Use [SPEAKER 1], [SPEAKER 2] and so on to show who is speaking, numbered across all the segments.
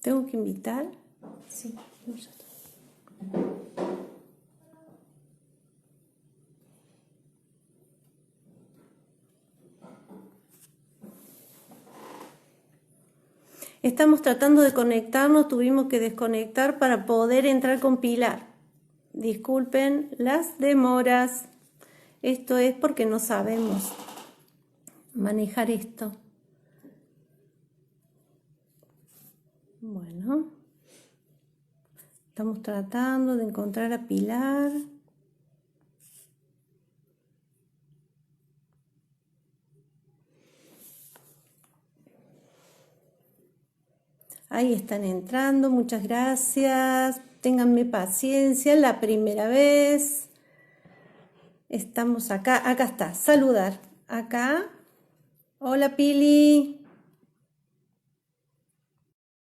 [SPEAKER 1] tengo que invitar. Sí, ya está. Estamos tratando de conectarnos, tuvimos que desconectar para poder entrar con Pilar. Disculpen las demoras. Esto es porque no sabemos manejar esto. Bueno, estamos tratando de encontrar a Pilar. Ahí están entrando, muchas gracias. Ténganme paciencia, la primera vez. Estamos acá, acá está, saludar. Acá. Hola Pili.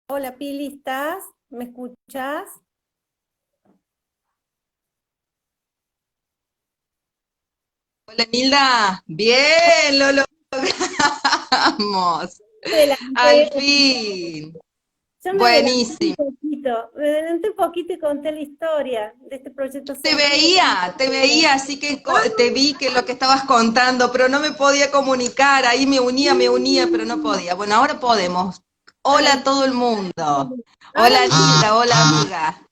[SPEAKER 1] Hola Pili, ¿estás? ¿Me escuchas?
[SPEAKER 2] Hola Nilda, bien, lo logramos.
[SPEAKER 1] Me
[SPEAKER 2] Al
[SPEAKER 1] adelanté,
[SPEAKER 2] fin.
[SPEAKER 1] yo
[SPEAKER 2] Buenísimo.
[SPEAKER 1] me adelanté un poquito y conté la historia de este proyecto sentido.
[SPEAKER 2] Te veía, así que te vi que lo que estabas contando, pero no me podía comunicar, ahí me unía, pero no podía. Bueno, ahora podemos. Hola
[SPEAKER 1] Ay,
[SPEAKER 2] a todo el mundo.
[SPEAKER 1] ahora
[SPEAKER 2] Hola Nilda, hola amiga.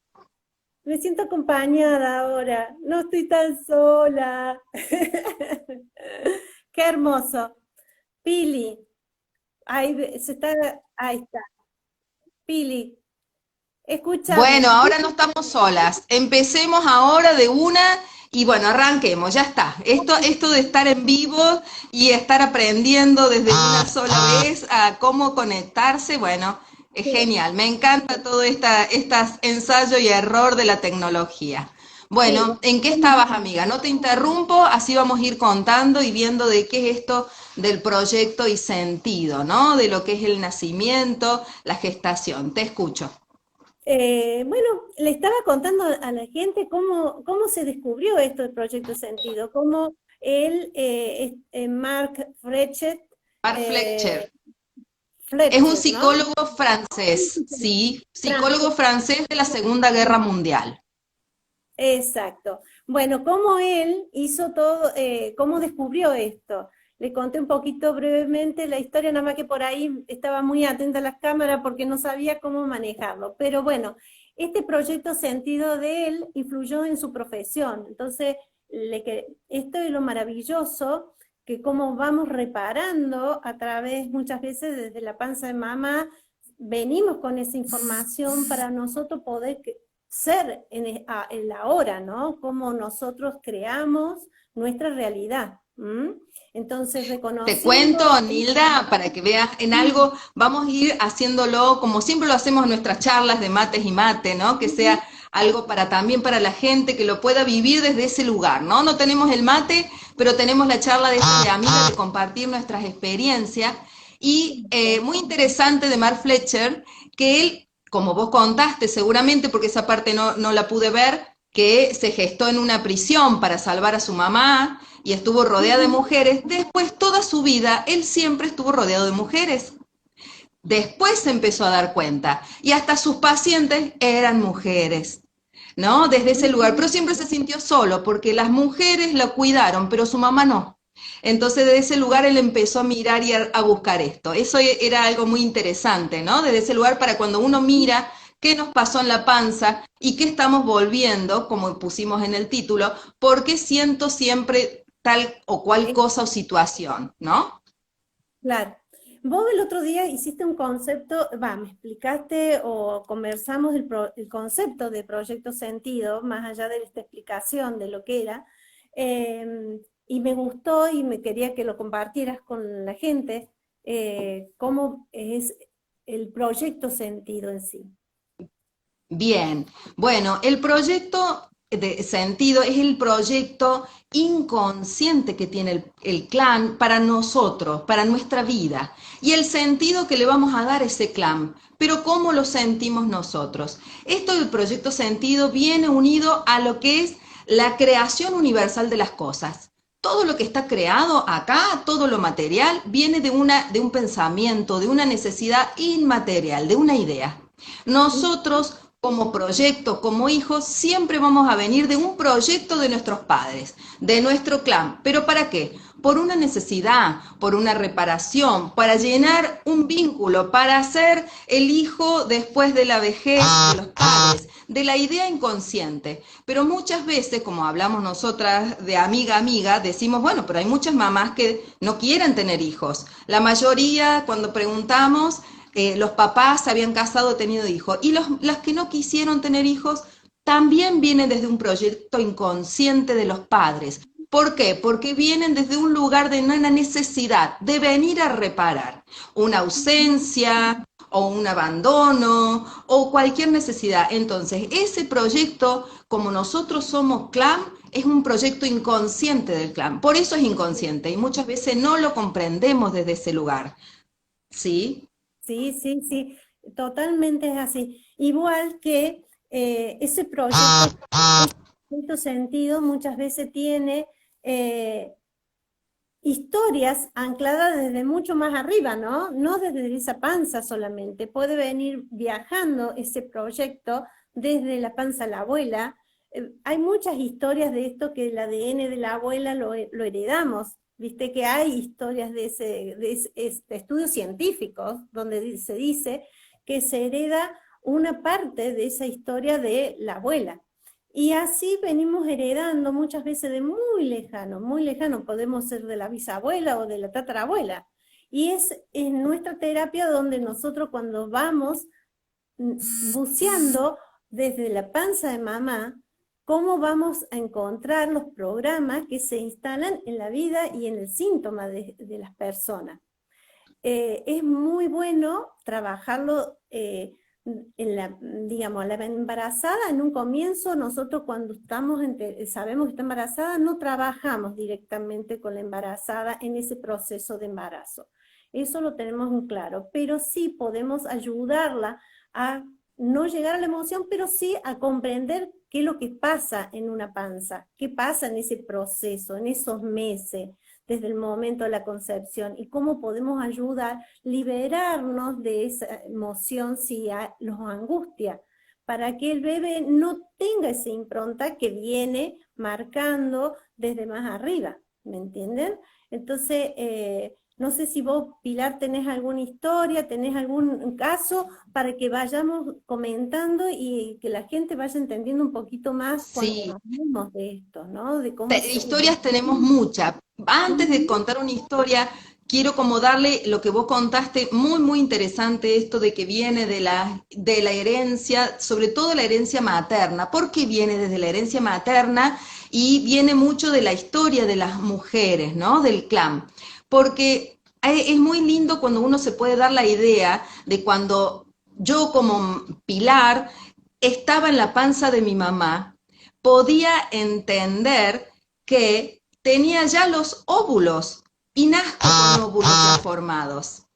[SPEAKER 1] me siento acompañada ahora, no estoy tan sola. Qué hermoso. Pili, ahí está. Pili, escúchame.
[SPEAKER 2] Bueno, ahora no estamos solas. Empecemos ahora de una y bueno, arranquemos, ya está. Esto de estar en vivo y estar aprendiendo desde una sola vez a cómo conectarse, bueno, es genial. Me encanta todo estas ensayo y error de la tecnología.
[SPEAKER 1] Sí,
[SPEAKER 2] Bueno, ¿en qué estabas, amiga? No te interrumpo, así vamos a ir contando y viendo de qué es esto del proyecto y sentido, ¿no? De lo que es el nacimiento, la gestación. Te escucho.
[SPEAKER 1] bueno, le estaba contando a la gente cómo se descubrió esto del Proyecto Sentido, cómo él, Mark Fletcher,
[SPEAKER 2] Mark
[SPEAKER 1] eh,
[SPEAKER 2] Fletcher. Es un
[SPEAKER 1] Fletcher, ¿no?
[SPEAKER 2] psicólogo francés, sí, psicólogo
[SPEAKER 1] Francés.
[SPEAKER 2] francés de la Segunda Guerra Mundial.
[SPEAKER 1] Exacto. Bueno, cómo él hizo todo, cómo descubrió esto. Le conté un poquito brevemente la historia, nada más que por ahí estaba muy atenta a las cámaras porque no sabía cómo manejarlo. Pero bueno, este proyecto sentido de él influyó en su profesión. Entonces, esto es lo maravilloso, que cómo vamos reparando a través, muchas veces desde la panza de mamá, venimos con esa información para nosotros poder ser en la hora, ¿no? Cómo nosotros creamos nuestra realidad. ¿M? Entonces,
[SPEAKER 2] Te
[SPEAKER 1] reconociendo...
[SPEAKER 2] cuento, Nilda, para que veas en algo, vamos a ir haciéndolo como siempre lo hacemos en nuestras charlas de mates y mate, ¿no? Que sea algo para también para la gente que lo pueda vivir desde ese lugar, ¿no? No tenemos el mate, pero tenemos la charla de amigas, de compartir nuestras experiencias. Y muy interesante de Mark Fletcher, que él, como vos contaste seguramente, porque esa parte no la pude ver, que se gestó en una prisión para salvar a su mamá y estuvo rodeado de mujeres, después toda su vida él siempre estuvo rodeado de mujeres. Después se empezó a dar cuenta y hasta sus pacientes eran mujeres, ¿no? Desde ese lugar, pero siempre se sintió solo porque las mujeres lo cuidaron, pero su mamá no. Entonces desde ese lugar él empezó a mirar y a buscar esto. Eso era algo muy interesante, ¿no? Desde ese lugar para cuando uno mira qué nos pasó en la panza y qué estamos volviendo, como pusimos en el título, porque siento siempre tal o cual cosa o situación, ¿no?
[SPEAKER 1] Claro. Vos el otro día hiciste un concepto, me explicaste o conversamos el concepto de proyecto sentido, más allá de esta explicación de lo que era, y me gustó y me quería que lo compartieras con la gente, cómo es el proyecto sentido en sí.
[SPEAKER 2] Bien, bueno, el proyecto de sentido es el proyecto inconsciente que tiene el clan para nosotros, para nuestra vida, y el sentido que le vamos a dar a ese clan, pero cómo lo sentimos nosotros. Esto del proyecto sentido viene unido a lo que es la creación universal de las cosas. Todo lo que está creado acá, todo lo material, viene de un pensamiento, de una necesidad inmaterial, de una idea. Nosotros, como proyecto, como hijos, siempre vamos a venir de un proyecto de nuestros padres, de nuestro clan. ¿Pero para qué? Por una necesidad, por una reparación, para llenar un vínculo, para ser el hijo después de la vejez de los padres, de la idea inconsciente. Pero muchas veces, como hablamos nosotras de amiga a amiga, decimos, bueno, pero hay muchas mamás que no quieren tener hijos. La mayoría, cuando preguntamos, los papás se habían casado, tenido hijos. Y las que no quisieron tener hijos también vienen desde un proyecto inconsciente de los padres. ¿Por qué? Porque vienen desde un lugar de una necesidad de venir a reparar una ausencia o un abandono o cualquier necesidad. Entonces, ese proyecto, como nosotros somos clan, es un proyecto inconsciente del clan. Por eso es inconsciente y muchas veces no lo comprendemos desde ese lugar. ¿Sí?
[SPEAKER 1] Sí, sí, sí, totalmente es así. Igual que ese proyecto, en cierto sentido, muchas veces tiene historias ancladas desde mucho más arriba, ¿no? No desde esa panza solamente. Puede venir viajando ese proyecto desde la panza a la abuela. Hay muchas historias de esto que el ADN de la abuela lo heredamos. Viste que hay historias de estudios científicos donde se dice que se hereda una parte de esa historia de la abuela. Y así venimos heredando muchas veces de muy lejano, podemos ser de la bisabuela o de la tatarabuela. Y es en nuestra terapia donde nosotros cuando vamos buceando desde la panza de mamá, cómo vamos a encontrar los programas que se instalan en la vida y en el síntoma de las personas. Es muy bueno trabajarlo digamos, la embarazada en un comienzo. Nosotros cuando sabemos que está embarazada, no trabajamos directamente con la embarazada en ese proceso de embarazo. Eso lo tenemos en claro, pero sí podemos ayudarla a no llegar a la emoción, pero sí a comprender qué es lo que pasa en una panza, qué pasa en ese proceso, en esos meses, desde el momento de la concepción, y cómo podemos ayudar a liberarnos de esa emoción si los angustia, para que el bebé no tenga esa impronta que viene marcando desde más arriba, ¿me entienden? Entonces, no sé si vos, Pilar, tenés alguna historia, tenés algún caso para que vayamos comentando y que la gente vaya entendiendo un poquito más cuando
[SPEAKER 2] Sí.
[SPEAKER 1] hablamos de esto, ¿no? De cómo
[SPEAKER 2] Historias tenemos muchas. Antes de contar una historia, quiero como darle lo que vos contaste, muy, muy interesante esto de que viene de la herencia, sobre todo la herencia materna. ¿Por qué viene desde la herencia materna? Y viene mucho de la historia de las mujeres, ¿no? Del clan. Porque es muy lindo cuando uno se puede dar la idea de cuando yo como Pilar estaba en la panza de mi mamá, podía entender que tenía ya los óvulos y nazco con óvulos ya formados.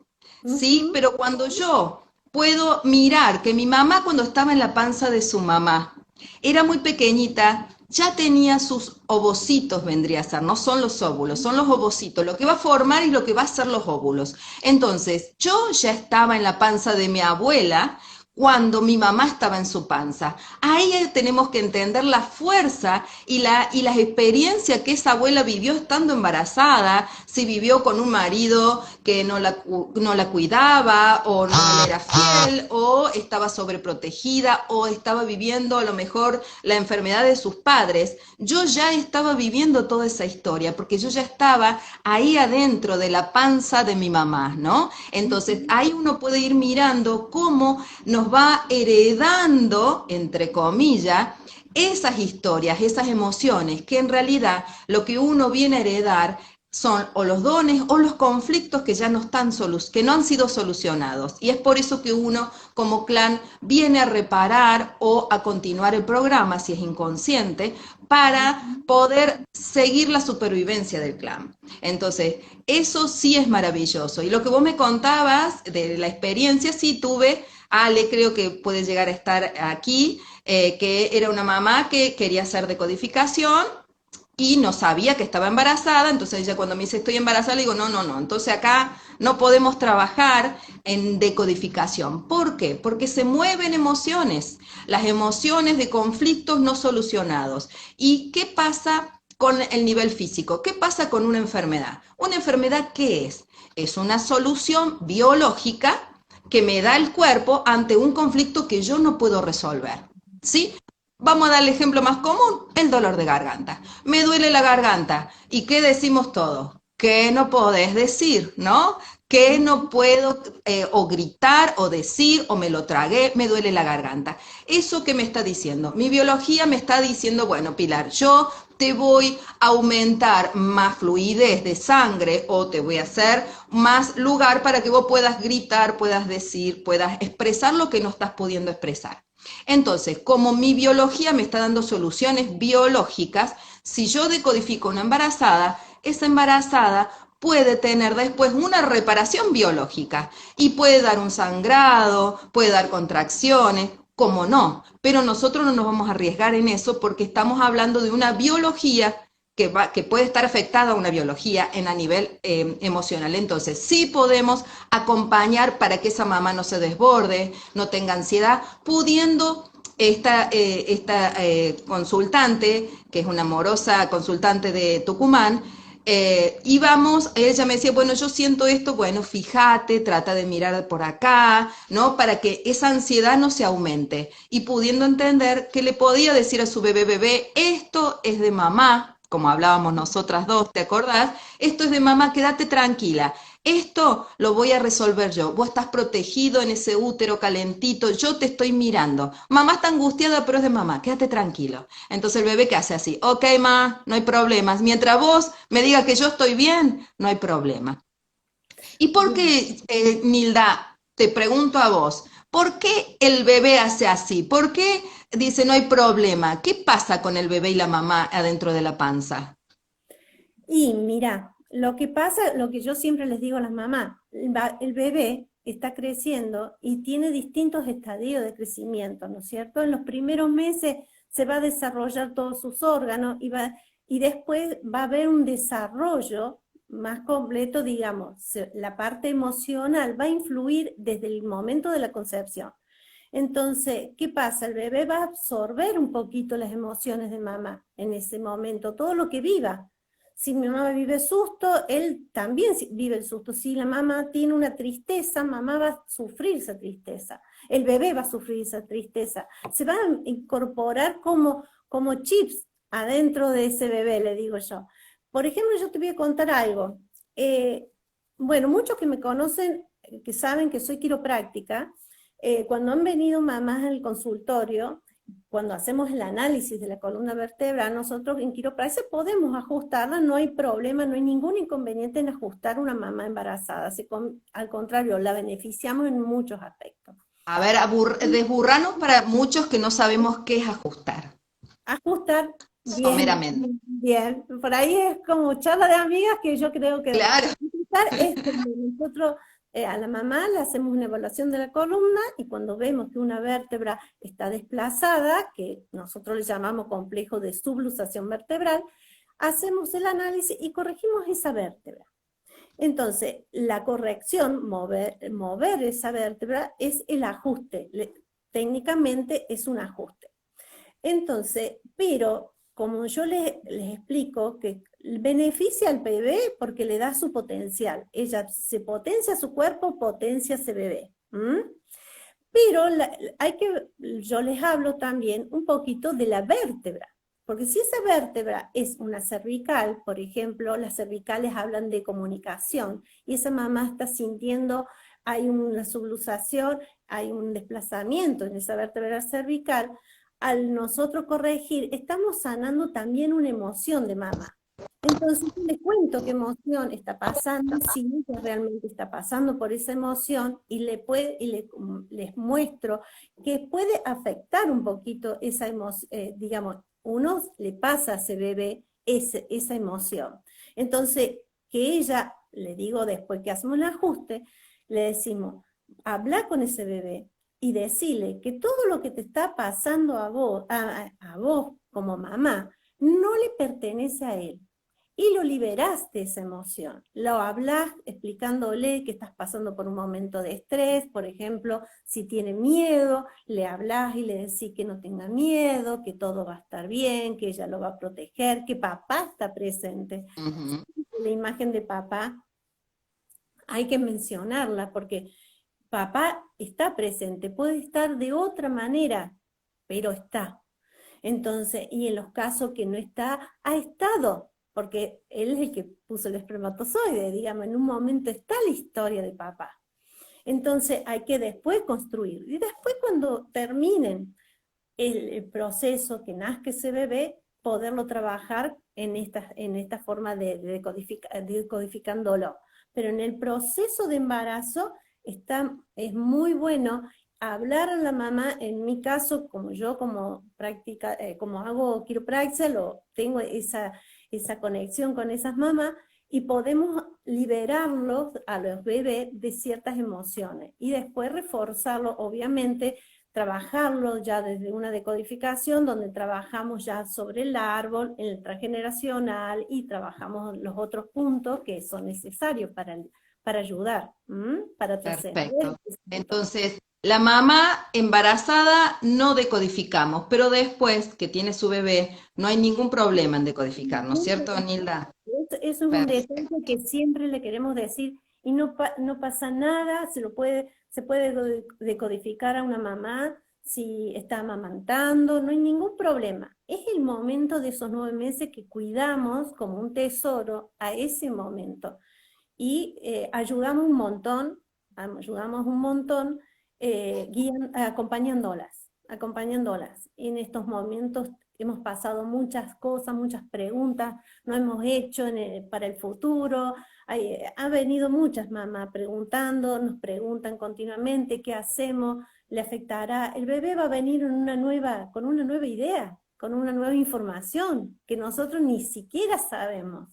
[SPEAKER 2] ¿Sí? Pero cuando yo puedo mirar que mi mamá cuando estaba en la panza de su mamá era muy pequeñita, ya tenía sus ovocitos, vendría a ser, no son los óvulos, son los ovocitos, lo que va a formar y lo que va a ser los óvulos. Entonces, yo ya estaba en la panza de mi abuela cuando mi mamá estaba en su panza. Ahí tenemos que entender la fuerza y las experiencias que esa abuela vivió estando embarazada, si vivió con un marido que no la cuidaba, o no le era fiel, o estaba sobreprotegida, o estaba viviendo a lo mejor la enfermedad de sus padres. Yo ya estaba viviendo toda esa historia, porque yo ya estaba ahí adentro de la panza de mi mamá, ¿no? Entonces ahí uno puede ir mirando cómo nos va heredando, entre comillas, esas historias, esas emociones, que en realidad lo que uno viene a heredar son o los dones o los conflictos que ya no están que no han sido solucionados. Y es por eso que uno como clan viene a reparar o a continuar el programa, si es inconsciente, para poder seguir la supervivencia del clan. Entonces, eso sí es maravilloso. Y lo que vos me contabas de la experiencia, sí tuve. Ale creo que puede llegar a estar aquí, que era una mamá que quería hacer decodificación y no sabía que estaba embarazada, entonces ella cuando me dice estoy embarazada, le digo no, no, no, entonces acá no podemos trabajar en decodificación. ¿Por qué? Porque se mueven emociones, las emociones de conflictos no solucionados. ¿Y qué pasa con el nivel físico? ¿Qué pasa con una enfermedad? ¿Una enfermedad qué es? Es una solución biológica que me da el cuerpo ante un conflicto que yo no puedo resolver. ¿Sí? Vamos a dar el ejemplo más común, el dolor de garganta. Me duele la garganta. ¿Y qué decimos todos? ¿Qué no podés decir, no? ¿Qué no puedo o gritar o decir o me lo tragué, me duele la garganta? ¿Eso qué me está diciendo? Mi biología me está diciendo, bueno, Pilar, yo te voy a aumentar más fluidez de sangre o te voy a hacer más lugar para que vos puedas gritar, puedas decir, puedas expresar lo que no estás pudiendo expresar. Entonces, como mi biología me está dando soluciones biológicas, si yo decodifico una embarazada, esa embarazada puede tener después una reparación biológica y puede dar un sangrado, puede dar contracciones, como no, pero nosotros no nos vamos a arriesgar en eso porque estamos hablando de una biología que puede estar afectada a una biología a nivel emocional. Entonces, sí podemos acompañar para que esa mamá no se desborde, no tenga ansiedad, pudiendo esta consultante, que es una amorosa consultante de Tucumán, íbamos, ella me decía, bueno, yo siento esto, bueno, fíjate, trata de mirar por acá, ¿no? Para que esa ansiedad no se aumente. Y pudiendo entender que le podía decir a su bebé, esto es de mamá, como hablábamos nosotras dos, ¿te acordás? Esto es de mamá, quédate tranquila. Esto lo voy a resolver yo. Vos estás protegido en ese útero calentito, yo te estoy mirando. Mamá está angustiada, pero es de mamá, quédate tranquilo. Entonces el bebé que hace así, ok, ma, no hay problemas. Mientras vos me digas que yo estoy bien, no hay problema. ¿Y por
[SPEAKER 1] Bien.
[SPEAKER 2] qué, Nilda, te pregunto a vos, por qué el bebé hace así? ¿Por qué dice no hay problema? ¿Qué pasa con el bebé y la mamá adentro de la panza?
[SPEAKER 1] Y mira, lo que pasa, lo que yo siempre les digo a las mamás, el bebé está creciendo y tiene distintos estadios de crecimiento, ¿no es cierto? En los primeros meses se va a desarrollar todos sus órganos y después va a haber un desarrollo más completo, digamos, la parte emocional va a influir desde el momento de la concepción. Entonces, ¿qué pasa? El bebé va a absorber un poquito las emociones de mamá en ese momento, todo lo que viva. Si mi mamá vive susto, él también vive el susto. Si la mamá tiene una tristeza, mamá va a sufrir esa tristeza. El bebé va a sufrir esa tristeza. Se van a incorporar como chips adentro de ese bebé, le digo yo. Por ejemplo, yo te voy a contar algo. Eh, bueno, muchos que me conocen, que saben que soy quiropráctica, cuando han venido mamás al consultorio, cuando hacemos el análisis de la columna vertebral, nosotros en quiropraxia podemos ajustarla, no hay problema, no hay ningún inconveniente en ajustar una mamá embarazada. Al contrario, la beneficiamos en muchos aspectos.
[SPEAKER 2] A ver, desburranos para muchos que no sabemos qué es ajustar,
[SPEAKER 1] Ajustar, bien,
[SPEAKER 2] someramente.
[SPEAKER 1] bien. Por ahí es como charla de amigas que yo creo que
[SPEAKER 2] Claro.
[SPEAKER 1] ajustar es cuando nosotros a la mamá le hacemos una evaluación de la columna y cuando vemos que una vértebra está desplazada, que nosotros le llamamos complejo de subluxación vertebral, hacemos el análisis y corregimos esa vértebra. Entonces, la corrección, mover esa vértebra, es el ajuste. Técnicamente es un ajuste. Entonces, pero como yo les explico que beneficia al bebé porque le da su potencial. Ella se potencia su cuerpo, potencia ese bebé. Pero yo les hablo también un poquito de la vértebra. Porque si esa vértebra es una cervical, por ejemplo, las cervicales hablan de comunicación y esa mamá está sintiendo, hay una subluxación, hay un desplazamiento en esa vértebra cervical, al nosotros corregir, estamos sanando también una emoción de mamá. Entonces, yo les cuento qué emoción está pasando, si ella realmente está pasando por esa emoción, les muestro que puede afectar un poquito esa emoción, digamos, uno le pasa a ese bebé esa emoción. Entonces, que ella, le digo después que hacemos el ajuste, le decimos, habla con ese bebé, y decirle que todo lo que te está pasando a vos como mamá, no le pertenece a él. Y lo liberás de esa emoción. Lo hablás explicándole que estás pasando por un momento de estrés, por ejemplo, si tiene miedo, le hablás y le decís que no tenga miedo, que todo va a estar bien, que ella lo va a proteger, que papá está presente.
[SPEAKER 2] Ujú.
[SPEAKER 1] La imagen de papá hay que mencionarla porque papá está presente, puede estar de otra manera, pero está. Entonces, y en los casos que no está, ha estado, porque él es el que puso el espermatozoide, digamos, en un momento está la historia de papá. Entonces hay que después construir. Y después cuando terminen el proceso que nazca ese bebé, poderlo trabajar en esta forma de decodificándolo. Pero en el proceso de embarazo es muy bueno hablar a la mamá. En mi caso, como yo como hago quiropraxia, tengo esa conexión con esas mamás, y podemos liberarlos a los bebés de ciertas emociones y después reforzarlo, obviamente, trabajarlo ya desde una decodificación donde trabajamos ya sobre el árbol, el transgeneracional, y trabajamos los otros puntos que son necesarios para ayudar, para trascender.
[SPEAKER 2] Perfecto. Entonces, la mamá embarazada no decodificamos, pero después que tiene su bebé, no hay ningún problema en decodificar, ¿no es cierto, Nilda?
[SPEAKER 1] Eso es un detalle
[SPEAKER 2] Perfecto.
[SPEAKER 1] que siempre le queremos decir, y no pasa nada, se puede decodificar a una mamá si está amamantando, no hay ningún problema. Es el momento de esos 9 meses que cuidamos como un tesoro a ese momento. Y ayudamos un montón, acompañándolas. Y en estos momentos hemos pasado muchas cosas, muchas preguntas, no hemos hecho para el futuro. Ha venido muchas mamás preguntando, nos preguntan continuamente qué hacemos, le afectará. El bebé va a venir con una nueva idea, con una nueva información que nosotros ni siquiera sabemos.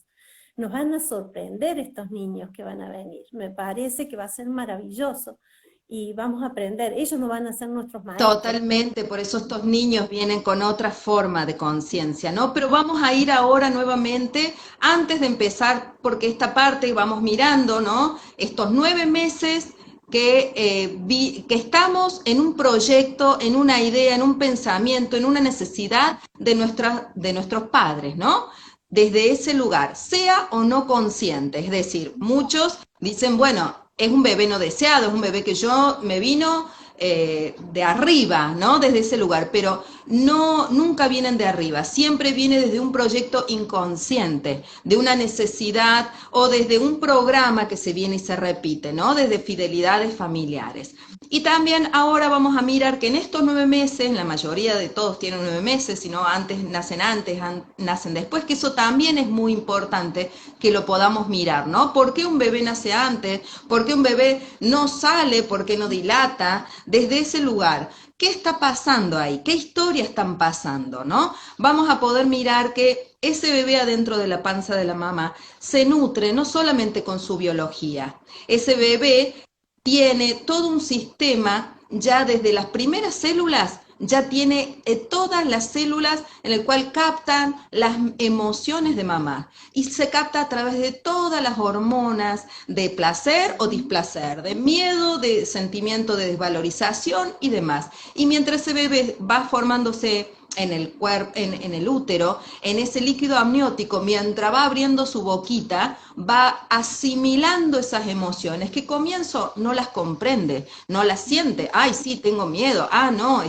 [SPEAKER 1] Nos van a sorprender estos niños que van a venir. Me parece que va a ser maravilloso y vamos a aprender. Ellos no van a ser nuestros maestros.
[SPEAKER 2] Totalmente, por eso estos niños vienen con otra forma de conciencia, ¿no? Pero vamos a ir ahora nuevamente, antes de empezar, porque esta parte vamos mirando, ¿no? Estos 9 meses que estamos en un proyecto, en una idea, en un pensamiento, en una necesidad de nuestros padres, ¿no? Desde ese lugar, sea o no consciente. Es decir, muchos dicen, bueno, es un bebé no deseado, es un bebé que yo me vino de arriba, ¿no? Desde ese lugar, pero no, nunca vienen de arriba, siempre viene desde un proyecto inconsciente, de una necesidad o desde un programa que se viene y se repite, ¿no? Desde fidelidades familiares. Y también ahora vamos a mirar que en estos 9 meses, la mayoría de todos tienen 9 meses, si no antes, nacen después, que eso también es muy importante que lo podamos mirar, ¿no? ¿Por qué un bebé nace antes? ¿Por qué un bebé no sale? ¿Por qué no dilata? Desde ese lugar, ¿qué está pasando ahí? ¿Qué historia están pasando, no? Vamos a poder mirar que ese bebé adentro de la panza de la mamá se nutre no solamente con su biología, ese bebé tiene todo un sistema ya desde las primeras células, ya tiene todas las células en el cual captan las emociones de mamá y se capta a través de todas las hormonas de placer o displacer, de miedo, de sentimiento de desvalorización y demás. Y mientras ese bebé va formándose en el cuerpo, en el útero, en ese líquido amniótico, mientras va abriendo su boquita, va asimilando esas emociones que comienzo no las comprende, no las siente. Ay, sí, tengo miedo. Ah, no,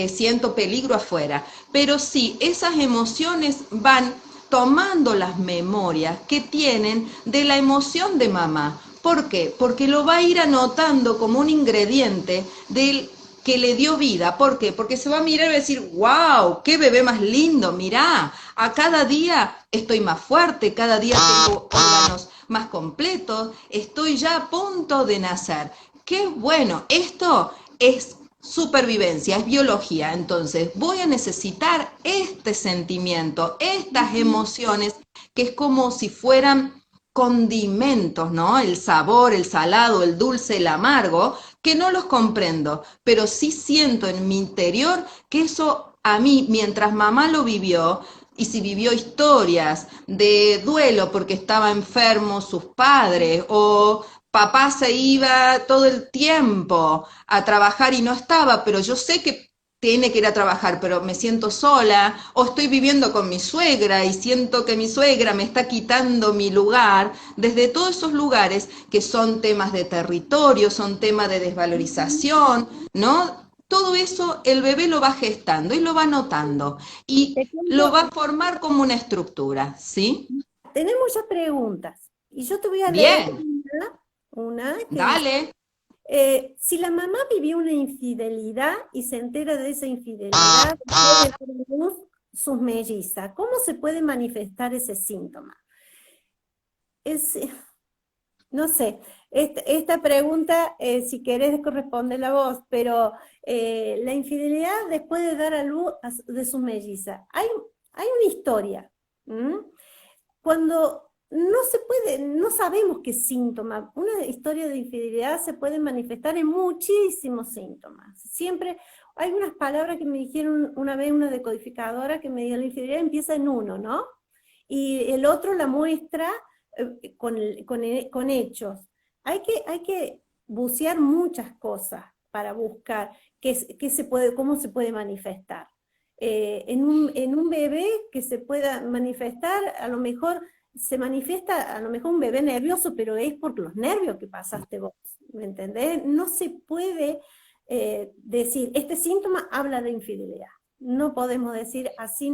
[SPEAKER 2] siento peligro afuera. Pero sí, esas emociones van tomando las memorias que tienen de la emoción de mamá. ¿Por qué? Porque lo va a ir anotando como un ingrediente del que le dio vida. ¿Por qué? Porque se va a mirar y va a decir, wow, qué bebé más lindo, mirá, a cada día estoy más fuerte, cada día tengo órganos más completos, estoy ya a punto de nacer. Qué bueno, esto es supervivencia, es biología, entonces voy a necesitar este sentimiento, estas emociones, que es como si fueran condimentos, ¿no? El sabor, el salado, el dulce, el amargo, que no los comprendo, pero sí siento en mi interior que eso a mí, mientras mamá lo vivió, y si vivió historias de duelo porque estaba enfermo sus padres, o papá se iba todo el tiempo a trabajar y no estaba, pero yo sé que tiene que ir a trabajar, pero me siento sola, o estoy viviendo con mi suegra y siento que mi suegra me está quitando mi lugar, desde todos esos lugares que son temas de territorio, son temas de desvalorización, ¿no? Todo eso el bebé lo va gestando y lo va notando y
[SPEAKER 1] Te
[SPEAKER 2] lo
[SPEAKER 1] cuento,
[SPEAKER 2] va a formar como una estructura, ¿sí?
[SPEAKER 1] tenemos ya preguntas y yo te voy a leer
[SPEAKER 2] Bien,
[SPEAKER 1] una que dice,
[SPEAKER 2] dale.
[SPEAKER 1] si la mamá vivió una infidelidad y se entera de esa infidelidad después de dar a luz sus mellizas, ¿cómo se puede manifestar ese síntoma? Es, no sé, esta pregunta, si querés responder la voz, pero la infidelidad después de dar a luz de sus mellizas, hay una historia. ¿M? Cuando no se puede, no sabemos qué síntoma, una historia de infidelidad se puede manifestar en muchísimos síntomas. Siempre hay unas palabras que me dijeron una vez una decodificadora que me dijo la infidelidad empieza en uno, ¿no? Y el otro la muestra con hechos. Hay que bucear muchas cosas para buscar qué se puede, cómo se puede manifestar. En un bebé que se pueda manifestar, a lo mejor se manifiesta, a lo mejor un bebé nervioso, pero es por los nervios que pasaste vos, ¿me entendés? No se puede decir, este síntoma habla de infidelidad. No podemos decir así,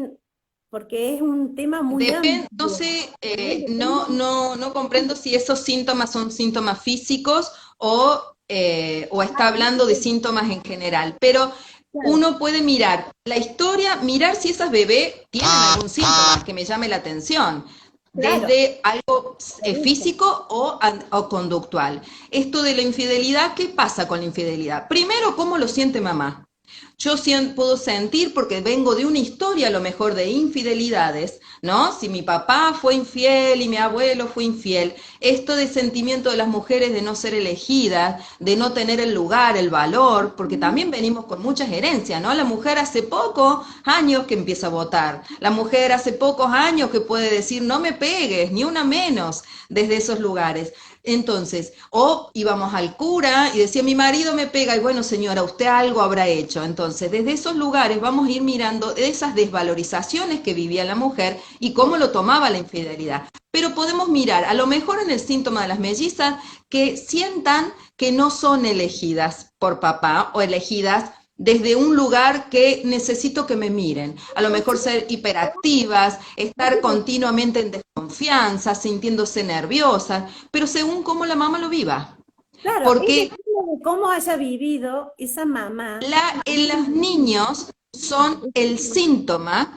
[SPEAKER 1] porque es un tema muy
[SPEAKER 2] No
[SPEAKER 1] amplio.
[SPEAKER 2] sé,
[SPEAKER 1] Depende.
[SPEAKER 2] no comprendo si esos síntomas son síntomas físicos o está hablando de síntomas en general, pero
[SPEAKER 1] Claro,
[SPEAKER 2] uno puede mirar la historia, mirar si esas bebés tienen algún síntoma que me llame la atención,
[SPEAKER 1] claro,
[SPEAKER 2] desde algo
[SPEAKER 1] por eso.
[SPEAKER 2] físico o conductual. Esto de la infidelidad, ¿qué pasa con la infidelidad? Primero, ¿cómo lo siente mamá? Yo puedo sentir, porque vengo de una historia a lo mejor de infidelidades, ¿no? Si mi papá fue infiel y mi abuelo fue infiel, esto de sentimiento de las mujeres de no ser elegidas, de no tener el lugar, el valor, porque también venimos con muchas herencias, ¿no? La mujer hace pocos años que empieza a votar, la mujer hace pocos años que puede decir no me pegues, ni una menos, desde esos lugares. Entonces, o íbamos al cura y decía, mi marido me pega, y bueno, señora, usted algo habrá hecho. Entonces, desde esos lugares vamos a ir mirando esas desvalorizaciones que vivía la mujer y cómo lo tomaba la infidelidad. Pero podemos mirar, a lo mejor en el síntoma de las mellizas, que sientan que no son elegidas por papá o elegidas desde un lugar que necesito que me miren. A lo mejor ser hiperactivas, estar continuamente en desconfianza, sintiéndose nerviosas, pero según cómo la mamá lo viva.
[SPEAKER 1] Claro, es
[SPEAKER 2] Porque
[SPEAKER 1] depende de cómo haya vivido esa mamá.
[SPEAKER 2] en los niños son el síntoma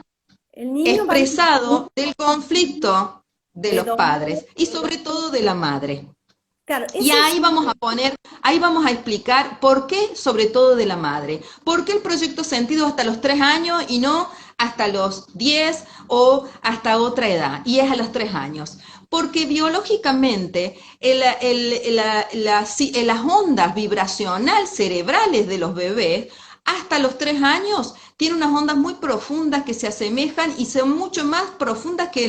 [SPEAKER 1] El niño va a
[SPEAKER 2] expresado del conflicto de
[SPEAKER 1] de
[SPEAKER 2] los
[SPEAKER 1] dolor.
[SPEAKER 2] padres y sobre todo de la madre.
[SPEAKER 1] Claro,
[SPEAKER 2] Y
[SPEAKER 1] ese es,
[SPEAKER 2] ahí vamos a poner, ahí vamos a explicar por qué, sobre todo de la madre. ¿Por qué el proyecto sentido hasta los 3 años y no hasta los 10 o hasta otra edad? Y es a los 3 años. Porque biológicamente las ondas vibracionales cerebrales de los bebés hasta los 3 años tienen unas ondas muy profundas que se asemejan y son mucho más profundas que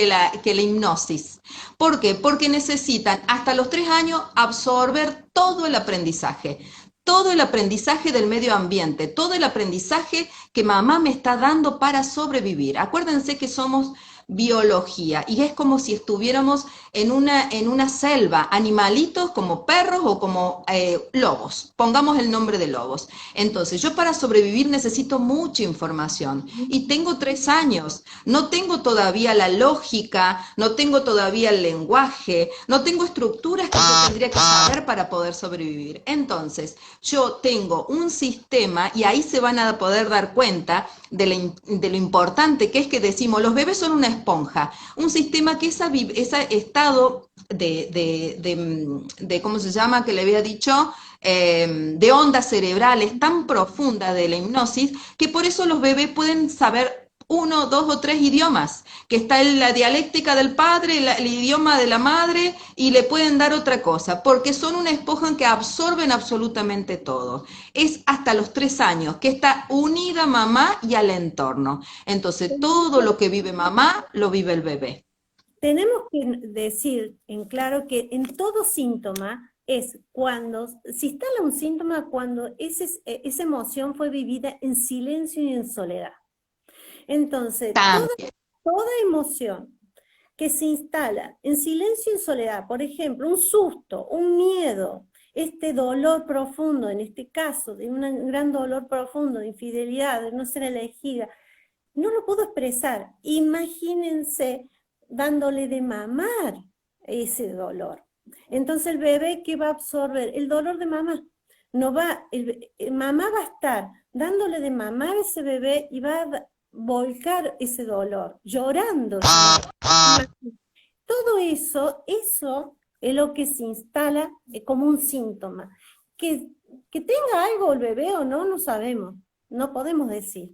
[SPEAKER 2] la hipnosis. ¿Por qué? Porque necesitan hasta los 3 años absorber todo el aprendizaje del medio ambiente, todo el aprendizaje que mamá me está dando para sobrevivir. Acuérdense que somos biología y es como si estuviéramos en una selva, animalitos como perros o como lobos, pongamos el nombre de lobos. Entonces yo para sobrevivir necesito mucha información y tengo 3 años, no tengo todavía la lógica, no tengo todavía el lenguaje, no tengo estructuras que yo tendría que saber para poder sobrevivir. Entonces yo tengo un sistema y ahí se van a poder dar cuenta de lo importante que es que decimos, los bebés son una esponja, un sistema que ese estado ¿cómo se llama? Que le había dicho, de ondas cerebrales tan profunda de la hipnosis, que por eso los bebés pueden saber uno, dos o tres idiomas, que está en la dialéctica del padre, el idioma de la madre, y le pueden dar otra cosa, porque son una esponja que absorben absolutamente todo. Es hasta los 3 años, que está unida a mamá y al entorno. Entonces, todo lo que vive mamá, lo vive el bebé.
[SPEAKER 1] Tenemos que decir en claro que en todo síntoma es cuando, si instala un síntoma, cuando esa emoción fue vivida en silencio y en soledad. Entonces,
[SPEAKER 2] También.
[SPEAKER 1] toda emoción que se instala en silencio y en soledad, por ejemplo, un susto, un miedo, este dolor profundo, en este caso, de un gran dolor profundo, de infidelidad, de no ser elegida, no lo puedo expresar. Imagínense dándole de mamar ese dolor. Entonces el bebé, ¿qué va a absorber? El dolor de mamá. No va, mamá va a estar dándole de mamar a ese bebé y va a volcar ese dolor, llorando. Todo eso es lo que se instala como un síntoma. Que tenga algo el bebé o no, no sabemos, no podemos decir.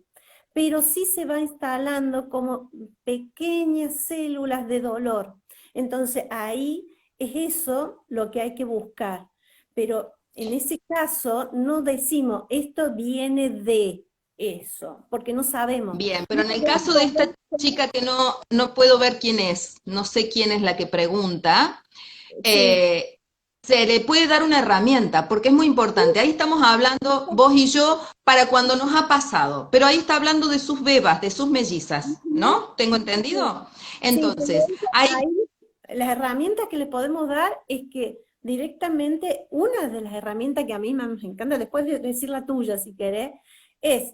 [SPEAKER 1] Pero sí se va instalando como pequeñas células de dolor. Entonces ahí es eso lo que hay que buscar. Pero en ese caso no decimos, esto viene de eso, porque no sabemos.
[SPEAKER 2] Bien, pero en el caso de esta chica que no puedo ver quién es, no sé quién es la que pregunta,
[SPEAKER 1] Sí.
[SPEAKER 2] se le puede dar una herramienta, porque es muy importante. Ahí estamos hablando, vos y yo, para cuando nos ha pasado, pero ahí está hablando de sus bebas, de sus mellizas, ¿no? ¿Tengo entendido?
[SPEAKER 1] Sí,
[SPEAKER 2] Entonces, ahí,
[SPEAKER 1] ahí las herramientas que le podemos dar es que directamente, una de las herramientas que a mí más me encanta, después de decir la tuya si querés, es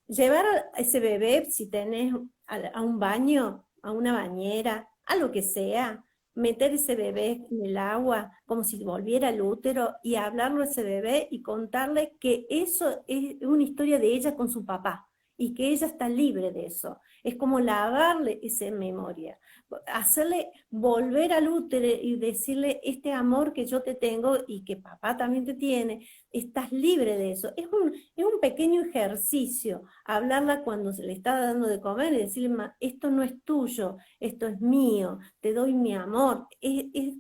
[SPEAKER 1] llevar a ese bebé, si tenés a un baño, a una bañera, a lo que sea, meter ese bebé en el agua como si volviera al útero y hablarlo a ese bebé y contarle que eso es una historia de ella con su papá y que ella está libre de eso. Es como lavarle esa memoria, hacerle volver al útero y decirle este amor que yo te tengo y que papá también te tiene, estás libre de eso. Es un pequeño ejercicio, hablarla cuando se le está dando de comer y decirle, esto no es tuyo, esto es mío, te doy mi amor. Es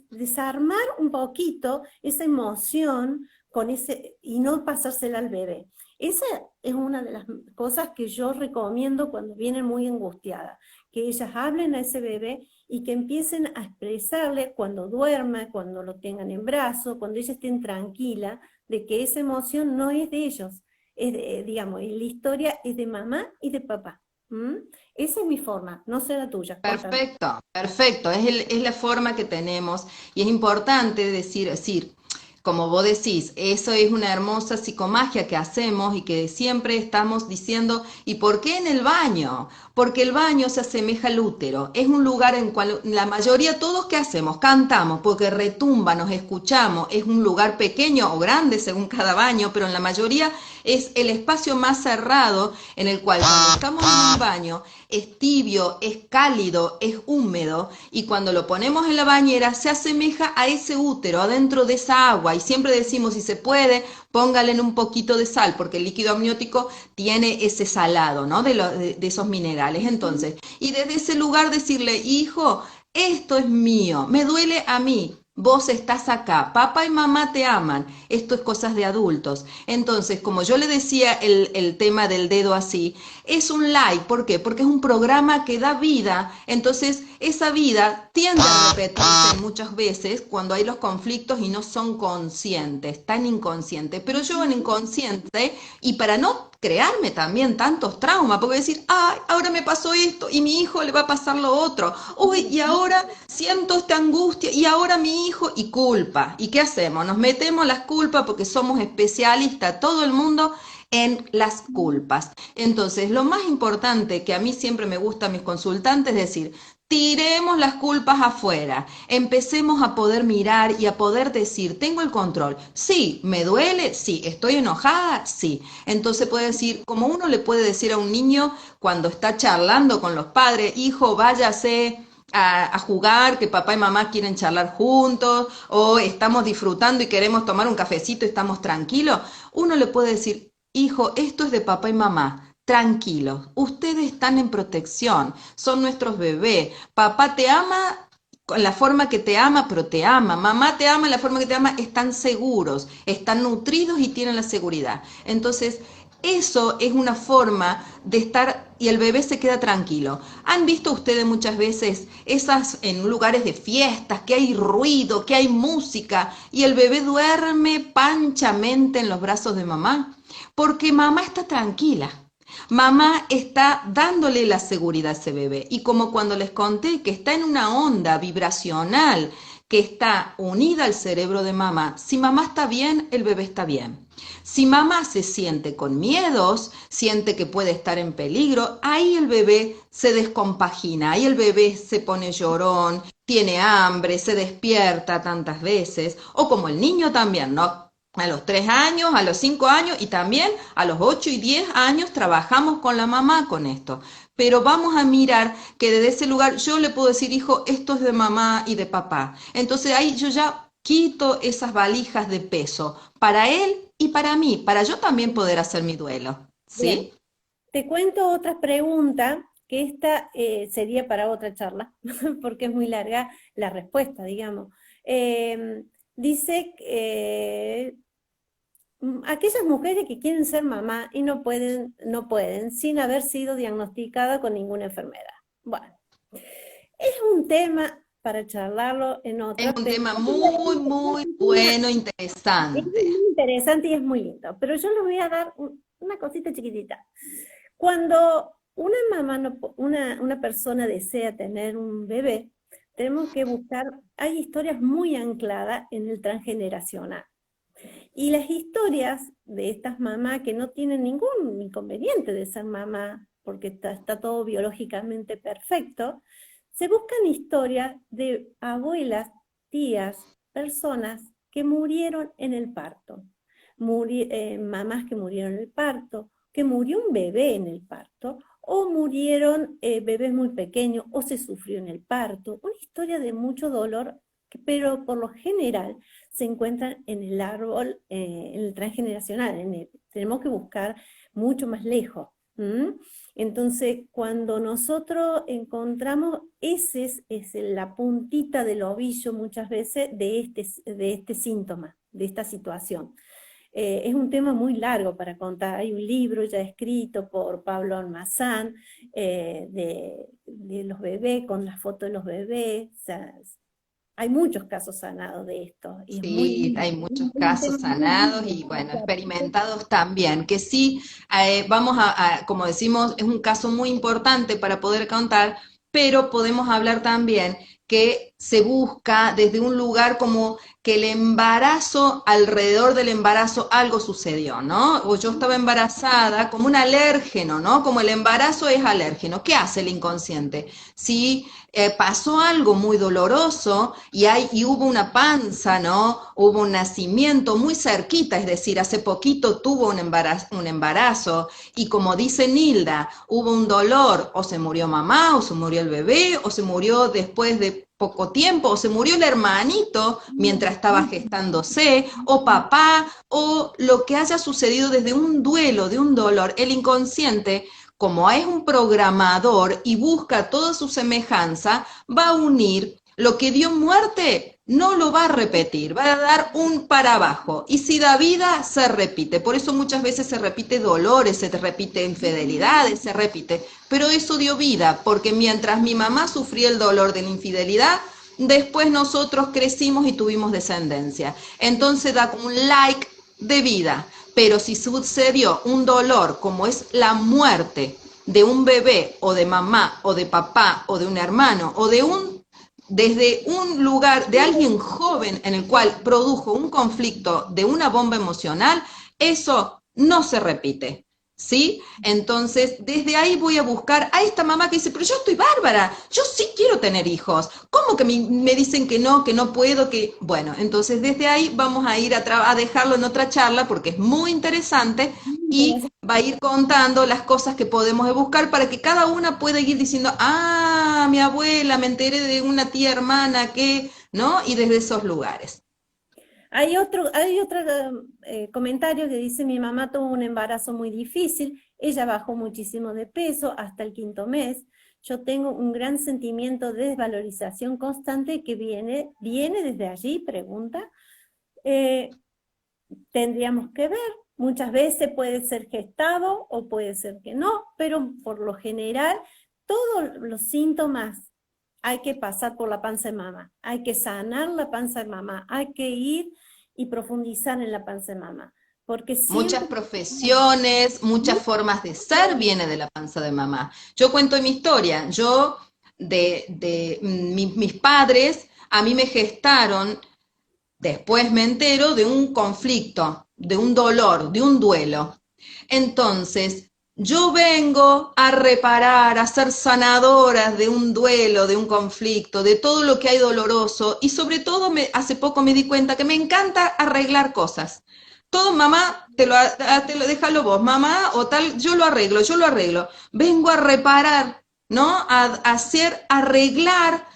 [SPEAKER 1] desarmar un poquito esa emoción con ese, y no pasársela al bebé. Esa es una de las cosas que yo recomiendo cuando vienen muy angustiadas, que ellas hablen a ese bebé y que empiecen a expresarle cuando duerma, cuando lo tengan en brazos, cuando ellas estén tranquilas, de que esa emoción no es de ellos, es digamos, y la historia es de mamá y de papá. ¿Mm? Esa es mi forma, no sé la tuya, contame.
[SPEAKER 2] perfecto, perfecto, es la forma que tenemos y es importante decir, como vos decís, eso es una hermosa psicomagia que hacemos y que siempre estamos diciendo, ¿y por qué en el baño? Porque el baño se asemeja al útero, es un lugar en cual la mayoría, todos que hacemos, cantamos, porque retumba, nos escuchamos, es un lugar pequeño o grande según cada baño, pero en la mayoría es el espacio más cerrado en el cual cuando estamos en un baño es tibio, es cálido, es húmedo y cuando lo ponemos en la bañera se asemeja a ese útero adentro de esa agua y siempre decimos si se puede póngale un poquito de sal porque el líquido amniótico tiene ese salado, ¿no? De esos minerales. Entonces, y desde ese lugar decirle, hijo, esto es mío, me duele a mí. Vos estás acá, papá y mamá te aman, esto es cosas de adultos. Entonces, como yo le decía el tema del dedo así, es un like, ¿por qué? Porque es un programa que da vida, entonces esa vida tiende a repetirse muchas veces cuando hay los conflictos y no son conscientes, tan inconscientes. Pero yo en inconsciente, y para no crearme también tantos traumas, porque decir, ay, ahora me pasó esto y mi hijo le va a pasar lo otro, uy, y ahora siento esta angustia y ahora mi hijo y culpa. ¿Y qué hacemos? Nos metemos las culpas porque somos especialistas, todo el mundo en las culpas. Entonces, lo más importante que a mí siempre me gusta a mis consultantes es decir, tiremos las culpas afuera, empecemos a poder mirar y a poder decir, tengo el control, sí, me duele, sí, estoy enojada, sí. Entonces puede decir, como uno le puede decir a un niño cuando está charlando con los padres, hijo, váyase a jugar, que papá y mamá quieren charlar juntos, o estamos disfrutando y queremos tomar un cafecito y estamos tranquilos, uno le puede decir, hijo, esto es de papá y mamá, tranquilos, ustedes están en protección, son nuestros bebés, papá te ama con la forma que te ama, pero te ama, mamá te ama en la forma que te ama, están seguros, están nutridos y tienen la seguridad. Entonces, eso es una forma de estar y el bebé se queda tranquilo. ¿Han visto ustedes muchas veces esas en lugares de fiestas que hay ruido, que hay música y el bebé duerme panchamente en los brazos de mamá? Porque mamá está tranquila. Mamá está dándole la seguridad a ese bebé. Y como cuando les conté que está en una onda vibracional que está unida al cerebro de mamá, si mamá está bien, el bebé está bien. Si mamá se siente con miedos, siente que puede estar en peligro, ahí el bebé se descompagina, ahí el bebé se pone llorón, tiene hambre, se despierta tantas veces, o como el niño también, ¿no? A los 3 años, a los 5 años y también a los 8 y 10 años trabajamos con la mamá con esto. Pero vamos a mirar que desde ese lugar yo le puedo decir, hijo, esto es de mamá y de papá. Entonces ahí yo ya quito esas valijas de peso para él y para mí, para yo también poder hacer mi duelo.
[SPEAKER 1] Bien,
[SPEAKER 2] ¿Sí?
[SPEAKER 1] te cuento otra pregunta, que esta sería para otra charla, porque es muy larga la respuesta, digamos. Dice, aquellas mujeres que quieren ser mamá y no pueden, sin haber sido diagnosticada con ninguna enfermedad. Bueno, es un tema para charlarlo en
[SPEAKER 2] Es
[SPEAKER 1] otra,
[SPEAKER 2] un
[SPEAKER 1] pero
[SPEAKER 2] tema muy, muy bueno,
[SPEAKER 1] es
[SPEAKER 2] interesante.
[SPEAKER 1] muy interesante y es muy lindo. Pero yo les voy a dar una cosita chiquitita. Cuando una mamá, una persona desea tener un bebé, tenemos que buscar, hay historias muy ancladas en el transgeneracional. Y las historias de estas mamás que no tienen ningún inconveniente de ser mamá, porque está todo biológicamente perfecto, se buscan historias de abuelas, tías, personas que murieron en el parto, mamás que murieron en el parto, que murió un bebé en el parto, o murieron bebés muy pequeños, o se sufrió en el parto, una historia de mucho dolor, pero por lo general se encuentran en el árbol, en el transgeneracional, tenemos que buscar mucho más lejos. Entonces, cuando nosotros encontramos, es la puntita del ovillo muchas veces de este síntoma, de esta situación. Es un tema muy largo para contar. Hay un libro ya escrito por Pablo Almazán de los bebés, con la foto de los bebés. O sea, hay muchos casos sanados de esto y es muy
[SPEAKER 2] Sí,
[SPEAKER 1] lindo.
[SPEAKER 2] hay muchos
[SPEAKER 1] Es un
[SPEAKER 2] casos
[SPEAKER 1] tema muy
[SPEAKER 2] sanados
[SPEAKER 1] lindo
[SPEAKER 2] y
[SPEAKER 1] para
[SPEAKER 2] bueno,
[SPEAKER 1] charlar.
[SPEAKER 2] experimentados también, que sí, vamos como decimos, es un caso muy importante para poder contar, pero podemos hablar también que se busca desde un lugar como que el embarazo, alrededor del embarazo algo sucedió, ¿no? O yo estaba embarazada como un alérgeno, ¿no? Como el embarazo es alérgeno. ¿Qué hace el inconsciente? Si pasó algo muy doloroso y hubo una panza, ¿no? Hubo un nacimiento muy cerquita, es decir, hace poquito tuvo un embarazo y como dice Nilda, hubo un dolor, o se murió mamá, o se murió el bebé, o se murió después de poco tiempo, o se murió el hermanito mientras estaba gestándose, o papá, o lo que haya sucedido desde un duelo, de un dolor, el inconsciente como es un programador y busca toda su semejanza, va a unir lo que dio muerte, no lo va a repetir, va a dar un para abajo. Y si da vida, se repite. Por eso muchas veces se repite dolores, se repite infidelidades, se repite. Pero eso dio vida, porque mientras mi mamá sufría el dolor de la infidelidad, después nosotros crecimos y tuvimos descendencia. Entonces da como un like de vida. Pero si sucedió un dolor como es la muerte de un bebé o de mamá o de papá o de un hermano o desde un lugar de alguien joven en el cual produjo un conflicto de una bomba emocional, eso no se repite. ¿Sí? Entonces, desde ahí voy a buscar a esta mamá que dice, pero yo estoy bárbara, yo sí quiero tener hijos. ¿Cómo que me dicen que no puedo, que...? Bueno, entonces desde ahí vamos a ir a dejarlo en otra charla porque es muy interesante y va a ir contando las cosas que podemos buscar para que cada una pueda ir diciendo, ah, mi abuela, me enteré de una tía hermana que, ¿no? Y desde esos lugares.
[SPEAKER 1] Hay otro comentario que dice, mi mamá tuvo un embarazo muy difícil, ella bajó muchísimo de peso hasta el 5.º mes. Yo tengo un gran sentimiento de desvalorización constante que viene desde allí, pregunta. Tendríamos que ver, muchas veces puede ser gestado o puede ser que no, pero por lo general todos los síntomas hay que pasar por la panza de mamá, hay que sanar la panza de mamá, hay que ir y profundizar en la panza de mamá, porque
[SPEAKER 2] Muchas
[SPEAKER 1] siempre...
[SPEAKER 2] profesiones, muchas formas de ser viene de la panza de mamá. Yo cuento mi historia. Yo, mis padres, a mí me gestaron. Después me entero de un conflicto, de un dolor, de un duelo. Entonces, yo vengo a reparar, a ser sanadora de un duelo, de un conflicto, de todo lo que hay doloroso y sobre todo hace poco me di cuenta que me encanta arreglar cosas. Todo, mamá, déjalo vos, mamá, o tal, yo lo arreglo. Vengo a reparar, ¿no? A hacer, arreglar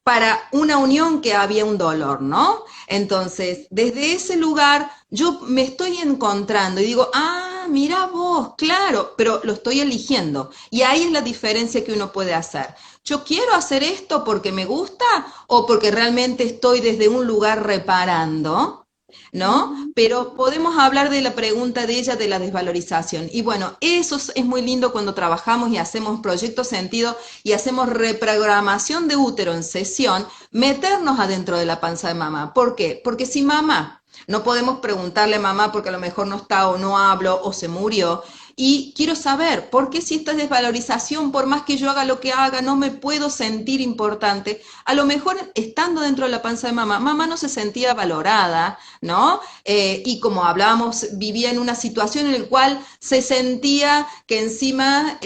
[SPEAKER 2] para una unión que había un dolor, ¿no? Entonces, desde ese lugar yo me estoy encontrando y digo, ah, mira vos, claro, pero lo estoy eligiendo. Y ahí es la diferencia que uno puede hacer. Yo quiero hacer esto porque me gusta o porque realmente estoy desde un lugar reparando, ¿no? Pero podemos hablar de la pregunta de ella de la desvalorización. Y bueno, eso es muy lindo cuando trabajamos y hacemos proyecto sentido y hacemos reprogramación de útero en sesión, meternos adentro de la panza de mamá. ¿Por qué? Porque si mamá, no podemos preguntarle a mamá porque a lo mejor no está o no hablo o se murió. Y quiero saber, ¿por qué si esta desvalorización, por más que yo haga lo que haga, no me puedo sentir importante? A lo mejor estando dentro de la panza de mamá, mamá no se sentía valorada, ¿no? Y como hablábamos, vivía en una situación en la cual se sentía que encima,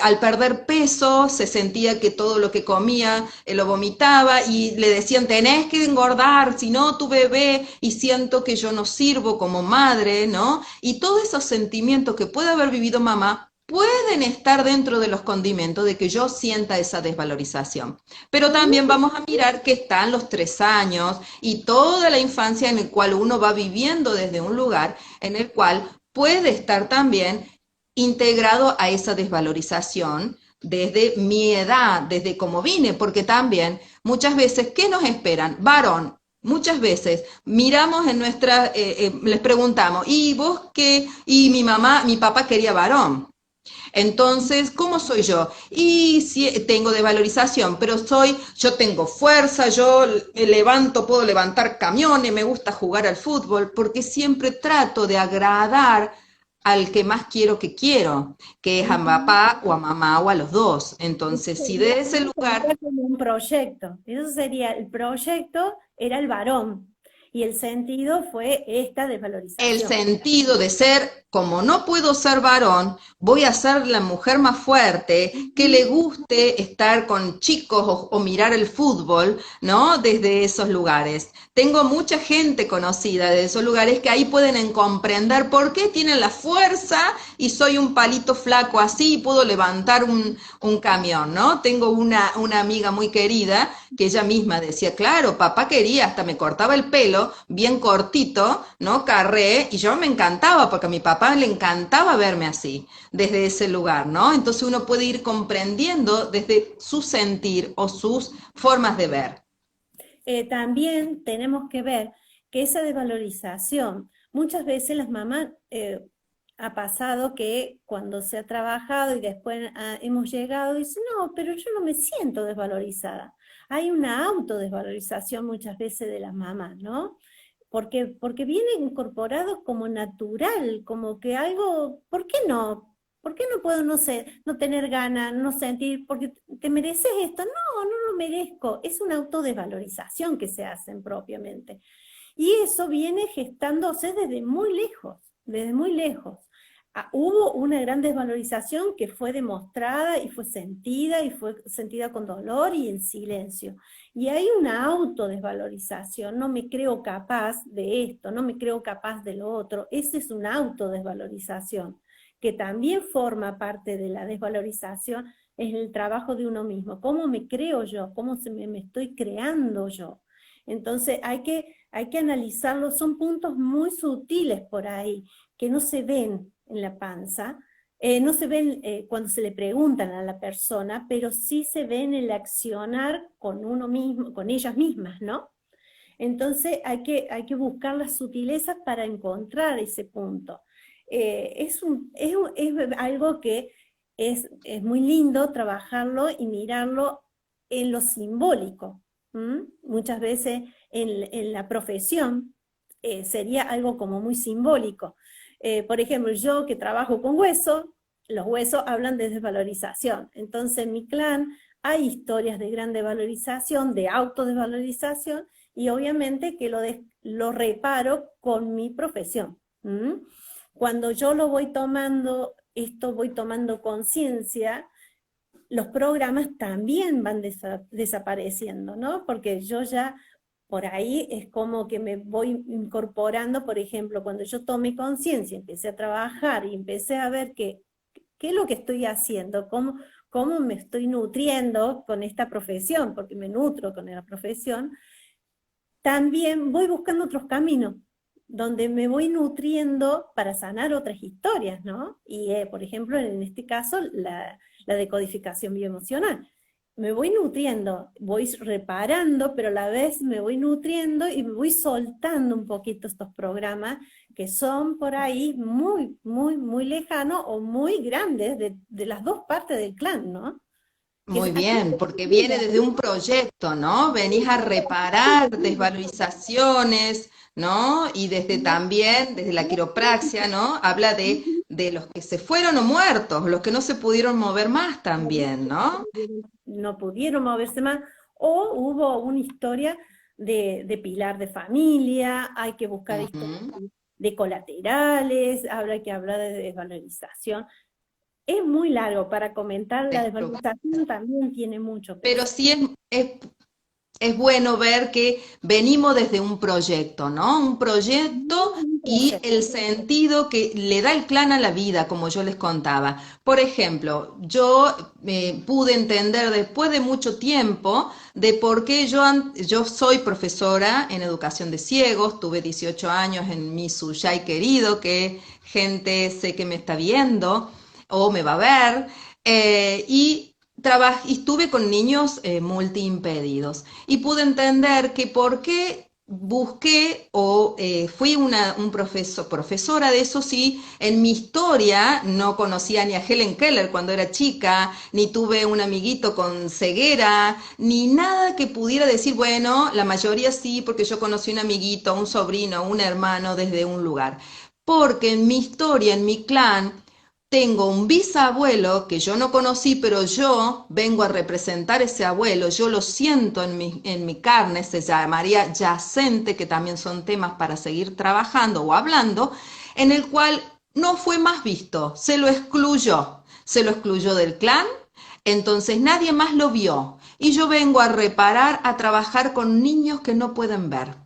[SPEAKER 2] al perder peso, se sentía que todo lo que comía lo vomitaba y le decían, tenés que engordar, si no tu bebé, y siento que yo no sirvo como madre, ¿no? Y todos esos sentimientos que puede haber vivido mamá pueden estar dentro de los condimentos de que yo sienta esa desvalorización. Pero también vamos a mirar que están los 3 años y toda la infancia en el cual uno va viviendo desde un lugar en el cual puede estar también integrado a esa desvalorización desde mi edad, desde cómo vine, porque también muchas veces, ¿qué nos esperan? Varón. Muchas veces miramos en les preguntamos, ¿y vos qué? Y mi mamá, mi papá quería varón. Entonces, ¿cómo soy yo? Y si tengo desvalorización, pero yo tengo fuerza, yo puedo levantar camiones, me gusta jugar al fútbol, porque siempre trato de agradar al que más quiero, que es a papá o a mamá o a los dos. Entonces, si de ese lugar
[SPEAKER 1] Sería como un proyecto. Eso sería, el proyecto era el varón y el sentido fue esta
[SPEAKER 2] el
[SPEAKER 1] desvalorización.
[SPEAKER 2] sentido de ser, como no puedo ser varón, voy a ser la mujer más fuerte, que le guste estar con chicos o mirar el fútbol, ¿no? Desde esos lugares. Tengo mucha gente conocida de esos lugares que ahí pueden comprender por qué tienen la fuerza y soy un palito flaco así y puedo levantar un camión, ¿no? Tengo una amiga muy querida que ella misma decía, claro, papá quería, hasta me cortaba el pelo bien cortito, ¿no? Carré, y yo me encantaba, porque a mi papá le encantaba verme así, desde ese lugar, ¿no? Entonces uno puede ir comprendiendo desde su sentir o sus formas de ver.
[SPEAKER 1] También tenemos que ver que esa desvalorización, muchas veces las mamás, ha pasado que cuando se ha trabajado y después hemos llegado, dicen, no, pero yo no me siento desvalorizada. Hay una autodesvalorización muchas veces de las mamás, ¿no? Porque viene incorporado como natural, como que algo, ¿por qué no? ¿Por qué no puedo, no sé, no tener ganas, no sentir, porque te mereces esto? No, no lo merezco. Es una autodesvalorización que se hacen propiamente. Y eso viene gestándose desde muy lejos, desde muy lejos. Hubo una gran desvalorización que fue demostrada y fue sentida con dolor y en silencio. Y hay una autodesvalorización, no me creo capaz de esto, no me creo capaz de lo otro. Esa es una autodesvalorización, que también forma parte de la desvalorización, es el trabajo de uno mismo. ¿Cómo me creo yo? ¿Cómo me estoy creando yo? Entonces hay que hay que analizarlo, son puntos muy sutiles por ahí, que no se ven en la panza, no se ven cuando se le preguntan a la persona, pero sí se ven en el accionar con uno mismo, con ellas mismas, ¿no? Entonces hay que buscar las sutilezas para encontrar ese punto. Es algo que es muy lindo trabajarlo y mirarlo en lo simbólico. Muchas veces en la profesión sería algo como muy simbólico. Por ejemplo, yo que trabajo con huesos, los huesos hablan de desvalorización. Entonces en mi clan hay historias de gran desvalorización, de autodesvalorización, y obviamente que lo reparo con mi profesión. Cuando yo lo voy tomando, voy tomando conciencia, los programas también van desapareciendo, ¿no? Porque yo ya, por ahí es como que me voy incorporando, por ejemplo, cuando yo tomé conciencia, empecé a trabajar y empecé a ver qué es lo que estoy haciendo, cómo me estoy nutriendo con esta profesión, porque me nutro con la profesión, también voy buscando otros caminos, donde me voy nutriendo para sanar otras historias, ¿no? Y, por ejemplo, en este caso, la decodificación bioemocional. Me voy nutriendo, voy reparando, pero a la vez me voy nutriendo y me voy soltando un poquito estos programas que son por ahí muy, muy, muy lejanos o muy grandes de las dos partes del clan, ¿no?
[SPEAKER 2] Muy bien, porque viene desde un proyecto, ¿no? Venís a reparar desvalorizaciones, ¿no? Y desde también, desde la quiropraxia, ¿no? Habla de los que se fueron o muertos, los que no se pudieron mover más también, ¿no?
[SPEAKER 1] No pudieron moverse más, o hubo una historia de pilar de familia, hay que buscar historias
[SPEAKER 2] Ujú.
[SPEAKER 1] de colaterales, habrá que hablar de desvalorización. Es muy largo para comentar, la desvalorización también tiene mucho
[SPEAKER 2] Pero
[SPEAKER 1] peso.
[SPEAKER 2] sí es bueno ver que venimos desde un proyecto, ¿no? Un proyecto
[SPEAKER 1] Un
[SPEAKER 2] y
[SPEAKER 1] proceso.
[SPEAKER 2] el sentido que le da el clan a la vida, como yo les contaba. Por ejemplo, yo pude entender después de mucho tiempo de por qué yo soy profesora en educación de ciegos, tuve 18 años en mi Suyay querido, que gente sé que me está viendo o me va a ver, y estuve con niños multiimpedidos y pude entender que por qué busqué o fui profesora de eso sí, en mi historia no conocía ni a Helen Keller cuando era chica, ni tuve un amiguito con ceguera, ni nada que pudiera decir, bueno, la mayoría sí, porque yo conocí un amiguito, un sobrino, un hermano desde un lugar. Porque en mi historia, en mi clan, tengo un bisabuelo que yo no conocí, pero yo vengo a representar ese abuelo, yo lo siento en mi carne, se llamaría yacente, que también son temas para seguir trabajando o hablando, en el cual no fue más visto, se lo excluyó del clan, entonces nadie más lo vio. Y yo vengo a reparar, a trabajar con niños que no pueden ver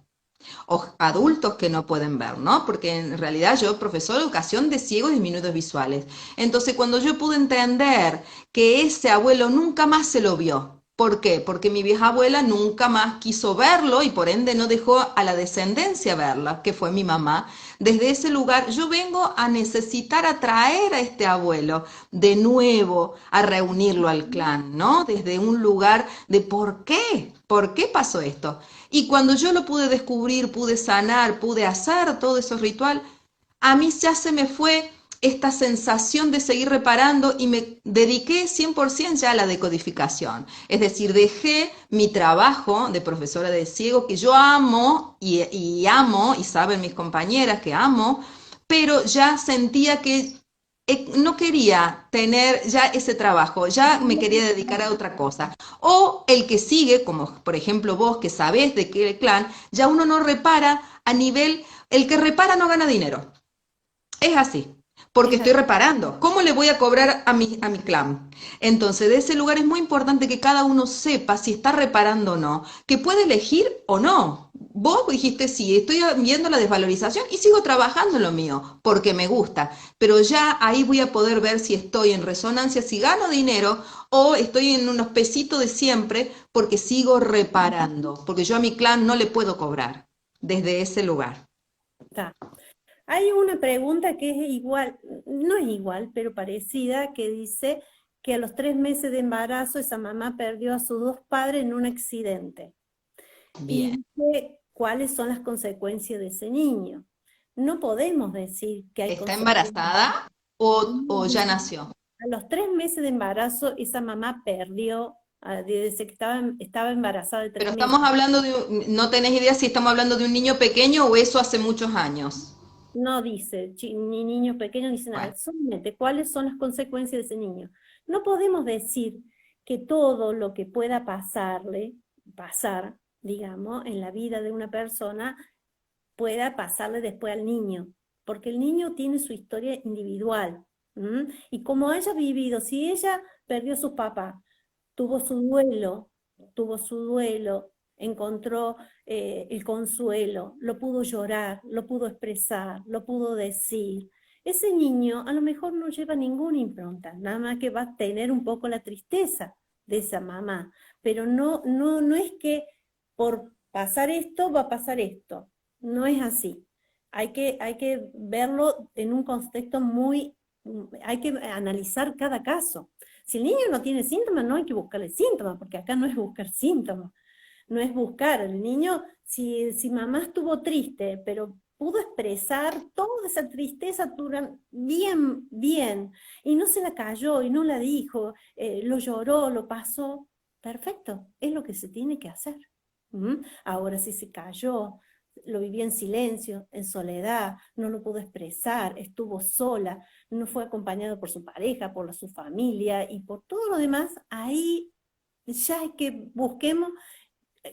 [SPEAKER 2] o adultos que no pueden ver, ¿no? Porque en realidad yo profesor de educación de ciegos y diminutos visuales. Entonces cuando yo pude entender que ese abuelo nunca más se lo vio, ¿por qué? Porque mi vieja abuela nunca más quiso verlo y por ende no dejó a la descendencia verla, que fue mi mamá. Desde ese lugar yo vengo a necesitar atraer a este abuelo de nuevo, a reunirlo al clan, ¿no? Desde un lugar de ¿por qué pasó esto? Y cuando yo lo pude descubrir, pude sanar, pude hacer todo ese ritual, a mí ya se me fue esta sensación de seguir reparando y me dediqué 100% ya a la decodificación. Es decir, dejé mi trabajo de profesora de ciego, que yo amo y saben mis compañeras que amo, pero ya sentía que no quería tener ya ese trabajo, ya me quería dedicar a otra cosa. O el que sigue, como por ejemplo vos que sabés de qué clan, ya uno no repara a nivel, el que repara no gana dinero. Es así, porque
[SPEAKER 1] Es
[SPEAKER 2] estoy
[SPEAKER 1] así.
[SPEAKER 2] reparando. ¿Cómo le voy a cobrar a mi clan? Entonces, de ese lugar es muy importante que cada uno sepa si está reparando o no, que puede elegir o no. Vos dijiste, sí, estoy viendo la desvalorización y sigo trabajando en lo mío, porque me gusta, pero ya ahí voy a poder ver si estoy en resonancia, si gano dinero o estoy en unos pesitos de siempre porque sigo reparando, porque yo a mi clan no le puedo cobrar. desde ese lugar.
[SPEAKER 1] Está. Hay una pregunta que es igual, no es igual, pero parecida, que dice que a los 3 meses de embarazo esa mamá perdió a sus dos padres en un accidente. Y
[SPEAKER 2] Bien.
[SPEAKER 1] dice cuáles son las consecuencias de ese niño. No podemos decir que hay
[SPEAKER 2] ¿Está
[SPEAKER 1] consecuencias.
[SPEAKER 2] embarazada
[SPEAKER 1] No,
[SPEAKER 2] o ya
[SPEAKER 1] dice,
[SPEAKER 2] nació?
[SPEAKER 1] a los 3 meses de embarazo esa mamá perdió, desde que estaba embarazada de
[SPEAKER 2] Pero
[SPEAKER 1] 3 meses.
[SPEAKER 2] estamos hablando no tenés idea si estamos hablando de un niño pequeño o eso hace muchos años.
[SPEAKER 1] No dice ni niño pequeño, ni dice
[SPEAKER 2] Bueno,
[SPEAKER 1] nada, solamente cuáles son las consecuencias de ese niño. No podemos decir que todo lo que pueda pasar, digamos, en la vida de una persona, pueda pasarle después al niño, porque el niño tiene su historia individual. ¿M? Y como haya vivido, si ella perdió a su papá, tuvo su duelo, tuvo su duelo, encontró el consuelo, lo pudo llorar, lo pudo expresar, lo pudo decir. Ese niño a lo mejor no lleva ninguna impronta, nada más que va a tener un poco la tristeza de esa mamá, pero no es que por pasar esto va a pasar esto, no es así. Hay que verlo en un contexto hay que analizar cada caso. Si el niño no tiene síntomas, no hay que buscarle síntomas, porque acá no es buscar síntomas, no es buscar. El niño, si mamá estuvo triste, pero pudo expresar toda esa tristeza bien, bien, y no se la cayó, y no la dijo, lo lloró, lo pasó, perfecto, es lo que se tiene que hacer. ¿Mm? Ahora, si se cayó, lo vivió en silencio, en soledad, no lo pudo expresar, estuvo sola, no fue acompañado por su pareja, por su familia y por todo lo demás, ahí ya hay que busquemos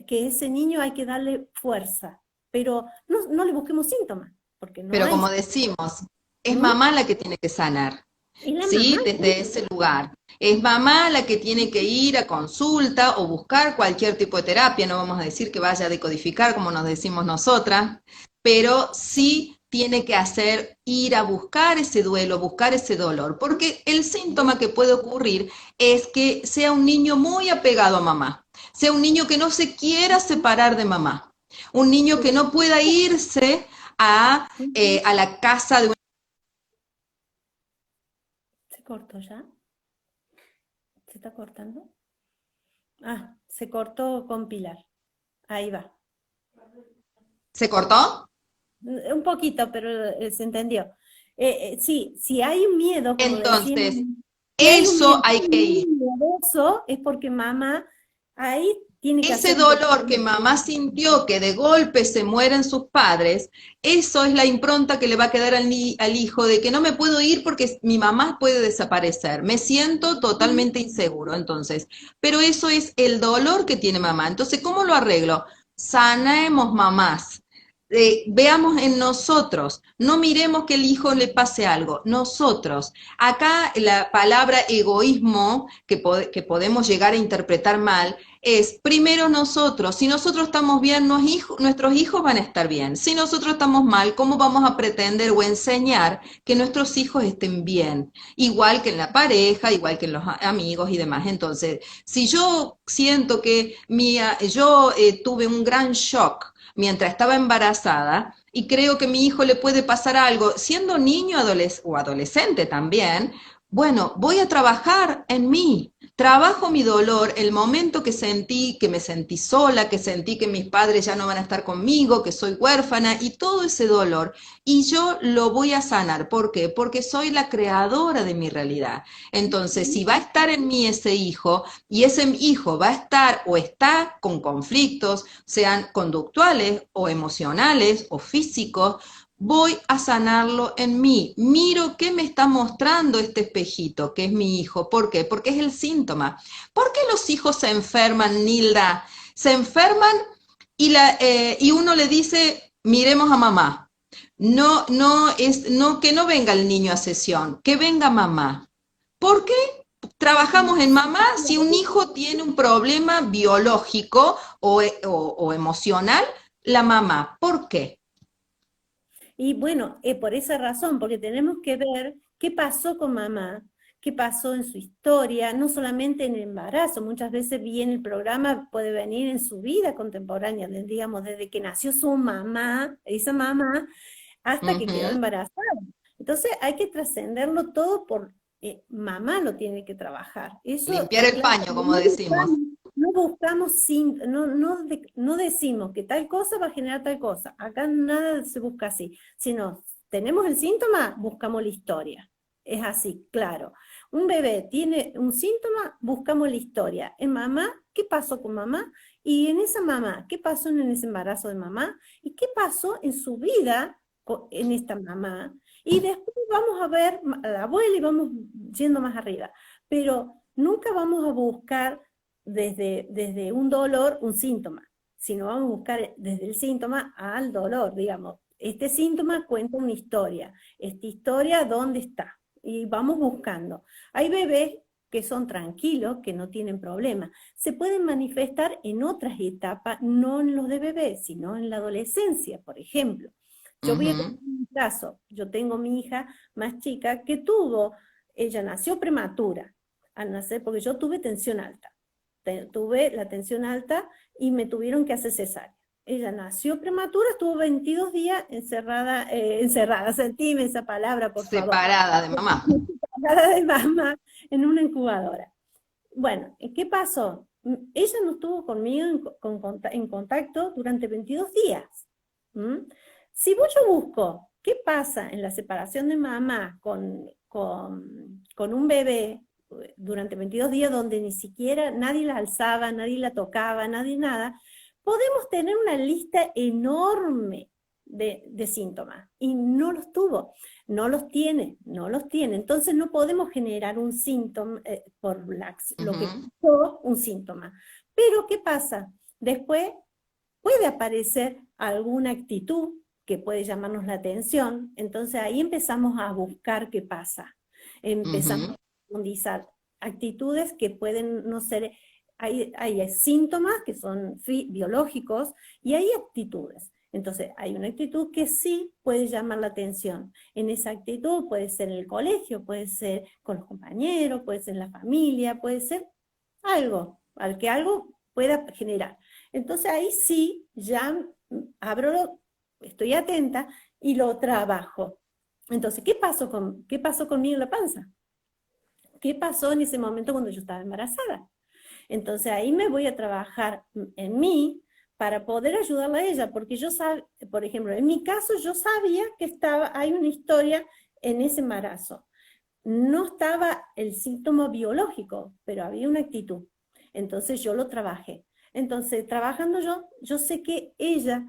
[SPEAKER 1] que ese niño hay que darle fuerza, pero no le busquemos síntomas, porque no
[SPEAKER 2] pero
[SPEAKER 1] hay.
[SPEAKER 2] como decimos, es
[SPEAKER 1] ¿Mm?
[SPEAKER 2] mamá la que tiene que sanar.
[SPEAKER 1] Y la mamá,
[SPEAKER 2] ¿Sí? Desde ese lugar. Es mamá la que tiene que ir a consulta o buscar cualquier tipo de terapia, no vamos a decir que vaya a decodificar como nos decimos nosotras, pero sí tiene que hacer ir a buscar ese duelo, buscar ese dolor, porque el síntoma que puede ocurrir es que sea un niño muy apegado a mamá, sea un niño que no se quiera separar de mamá, un niño que no pueda irse a la casa de
[SPEAKER 1] ¿se cortó ya? ¿Se está cortando? Ah, se cortó con Pilar. Ahí va.
[SPEAKER 2] ¿Se cortó?
[SPEAKER 1] Un poquito, pero se entendió. Sí, si hay un miedo, como decíamos,
[SPEAKER 2] Entonces,
[SPEAKER 1] si hay un
[SPEAKER 2] eso
[SPEAKER 1] miedo
[SPEAKER 2] hay que
[SPEAKER 1] muy
[SPEAKER 2] ir.
[SPEAKER 1] miedoso, es porque mamá ahí tiene que
[SPEAKER 2] Ese
[SPEAKER 1] hacer un
[SPEAKER 2] dolor que
[SPEAKER 1] poquito.
[SPEAKER 2] mamá sintió que de golpe se mueren sus padres, eso es la impronta que le va a quedar al hijo de que no me puedo ir porque mi mamá puede desaparecer. Me siento totalmente inseguro, entonces. Pero eso es el dolor que tiene mamá. Entonces, ¿cómo lo arreglo? Sanemos mamás. Veamos en nosotros, no miremos que el hijo le pase algo, nosotros. Acá la palabra egoísmo, que podemos llegar a interpretar mal, es primero nosotros. Si nosotros estamos bien, nuestros hijos van a estar bien. Si nosotros estamos mal, ¿cómo vamos a pretender o enseñar que nuestros hijos estén bien? Igual que en la pareja, igual que en los amigos y demás. Entonces, si yo siento que yo tuve un gran shock mientras estaba embarazada y creo que a mi hijo le puede pasar algo, siendo niño o adolescente también, bueno, voy a trabajar en mí, trabajo mi dolor, el momento que me sentí sola, que sentí que mis padres ya no van a estar conmigo, que soy huérfana y todo ese dolor. Y yo lo voy a sanar. ¿Por qué? Porque soy la creadora de mi realidad. Entonces, si va a estar en mí ese hijo y ese hijo va a estar o está con conflictos, sean conductuales o emocionales o físicos, voy a sanarlo en mí. Miro qué me está mostrando este espejito, que es mi hijo. ¿Por qué? Porque es el síntoma. ¿Por qué los hijos se enferman, Nilda? Se enferman y uno le dice, miremos a mamá. No, que no venga el niño a sesión, que venga mamá. ¿Por qué trabajamos en mamá si un hijo tiene un problema biológico o emocional? La mamá. ¿Por qué?
[SPEAKER 1] Y bueno, por esa razón, porque tenemos que ver qué pasó con mamá, qué pasó en su historia, no solamente en el embarazo, muchas veces viene el programa, puede venir en su vida contemporánea, digamos, desde que nació su mamá, esa mamá, hasta que quedó
[SPEAKER 2] Ujú.
[SPEAKER 1] embarazada. Entonces hay que trascenderlo todo por mamá lo tiene que trabajar. Eso
[SPEAKER 2] Limpiar
[SPEAKER 1] es
[SPEAKER 2] el
[SPEAKER 1] claro.
[SPEAKER 2] paño, como decimos.
[SPEAKER 1] No buscamos, no decimos que tal cosa va a generar tal cosa. Acá nada se busca así. Sino, tenemos el síntoma, buscamos la historia. Es así, claro. Un bebé tiene un síntoma, buscamos la historia. En mamá, ¿qué pasó con mamá? Y en esa mamá, ¿qué pasó en ese embarazo de mamá? ¿Y qué pasó en su vida en esta mamá? Y después vamos a ver a la abuela y vamos yendo más arriba. Pero nunca vamos a buscar desde un dolor un síntoma, sino vamos a buscar desde el síntoma al dolor, digamos. Este síntoma cuenta una historia. Esta historia, ¿dónde está? Y vamos buscando. Hay bebés que son tranquilos, que no tienen problemas. Se pueden manifestar en otras etapas, no en los de bebés, sino en la adolescencia, por ejemplo. Yo voy a
[SPEAKER 2] Ujú.
[SPEAKER 1] contar un caso. Yo tengo mi hija más chica que ella nació prematura al nacer, porque yo tuve tensión alta. Tuve la tensión alta y me tuvieron que hacer cesárea. Ella nació prematura, estuvo 22 días encerrada, sentime esa palabra, por favor.
[SPEAKER 2] Separada de mamá.
[SPEAKER 1] Separada de mamá en una incubadora. Bueno, ¿qué pasó? Ella no estuvo conmigo en contacto durante 22 días. ¿Mm? Si yo busco qué pasa en la separación de mamá con un bebé durante 22 días donde ni siquiera nadie la alzaba, nadie la tocaba, nadie nada, podemos tener una lista enorme de síntomas y no los tuvo, no los tiene, no los tiene. Entonces no podemos generar un síntoma por lo que
[SPEAKER 2] Ujú.
[SPEAKER 1] pasó, un síntoma. Pero ¿qué pasa? Después puede aparecer alguna actitud que puede llamarnos la atención, entonces ahí empezamos a buscar qué pasa, empezamos
[SPEAKER 2] Ujú.
[SPEAKER 1] a profundizar actitudes que pueden no ser, hay síntomas que son biológicos y hay actitudes. Entonces, hay una actitud que sí puede llamar la atención. En esa actitud puede ser en el colegio, puede ser con los compañeros, puede ser en la familia, puede ser algo, al que algo pueda generar. Entonces ahí sí, ya estoy atenta y lo trabajo. Entonces, qué pasó conmigo en la panza? ¿Qué pasó en ese momento cuando yo estaba embarazada? Entonces ahí me voy a trabajar en mí para poder ayudarla a ella, porque yo sabía, por ejemplo, en mi caso yo sabía que hay una historia en ese embarazo. No estaba el síntoma biológico, pero había una actitud. Entonces yo lo trabajé. Entonces, trabajando yo sé que ella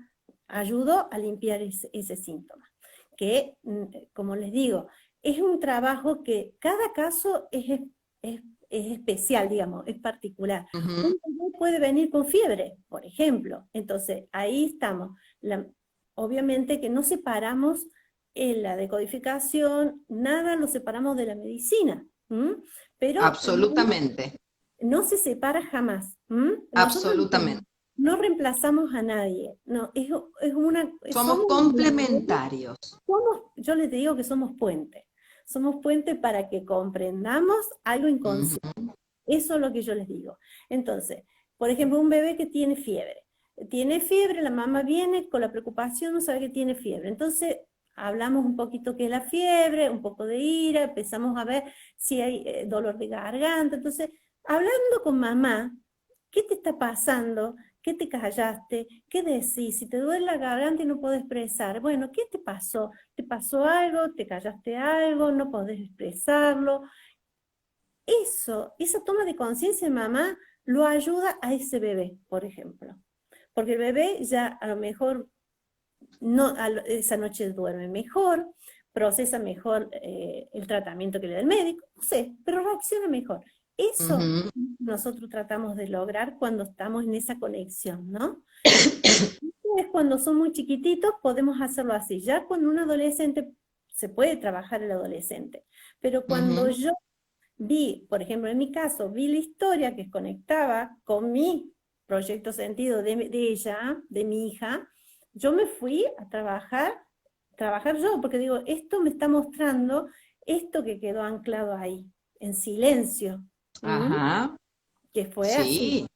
[SPEAKER 1] ayudó a limpiar ese síntoma. Que, como les digo, es un trabajo que cada caso es especial, digamos, es particular.
[SPEAKER 2] Ujú.
[SPEAKER 1] Un bebé puede venir con fiebre, por ejemplo. Entonces, ahí estamos. Obviamente que no separamos en la decodificación, nada lo separamos de la medicina, ¿m? Pero
[SPEAKER 2] Absolutamente,
[SPEAKER 1] no se separa jamás. ¿M? Nosotros
[SPEAKER 2] absolutamente.
[SPEAKER 1] no reemplazamos a nadie, no,
[SPEAKER 2] Somos complementarios.
[SPEAKER 1] yo les digo que somos puente para que comprendamos algo inconsciente.
[SPEAKER 2] Ujú.
[SPEAKER 1] Eso es lo que yo les digo. Entonces, por ejemplo, un bebé que tiene fiebre. Tiene fiebre, la mamá viene con la preocupación, no sabe que tiene fiebre. Entonces, hablamos un poquito qué es la fiebre, un poco de ira, empezamos a ver si hay dolor de garganta. Entonces, hablando con mamá, ¿qué te está pasando? ¿Qué te callaste? ¿Qué decís? Si te duele la garganta y no puedes expresar, bueno, ¿qué te pasó? ¿Te pasó algo? ¿Te callaste algo? ¿No podés expresarlo? Esa toma de conciencia de mamá lo ayuda a ese bebé, por ejemplo. Porque el bebé ya a lo mejor esa noche duerme mejor, procesa mejor el tratamiento que le da el médico, no sé, pero reacciona mejor. Eso
[SPEAKER 2] Ujú.
[SPEAKER 1] nosotros tratamos de lograr cuando estamos en esa conexión, ¿no? Es cuando son muy chiquititos podemos hacerlo así. Ya con un adolescente se puede trabajar el adolescente, pero cuando
[SPEAKER 2] Ujú.
[SPEAKER 1] yo por ejemplo, en mi caso, vi la historia que conectaba con mi proyecto sentido de ella, de mi hija, yo me fui a trabajar yo, porque digo, esto me está mostrando esto que quedó anclado ahí. en silencio.
[SPEAKER 2] Ajá,
[SPEAKER 1] Que fue así.
[SPEAKER 2] sí.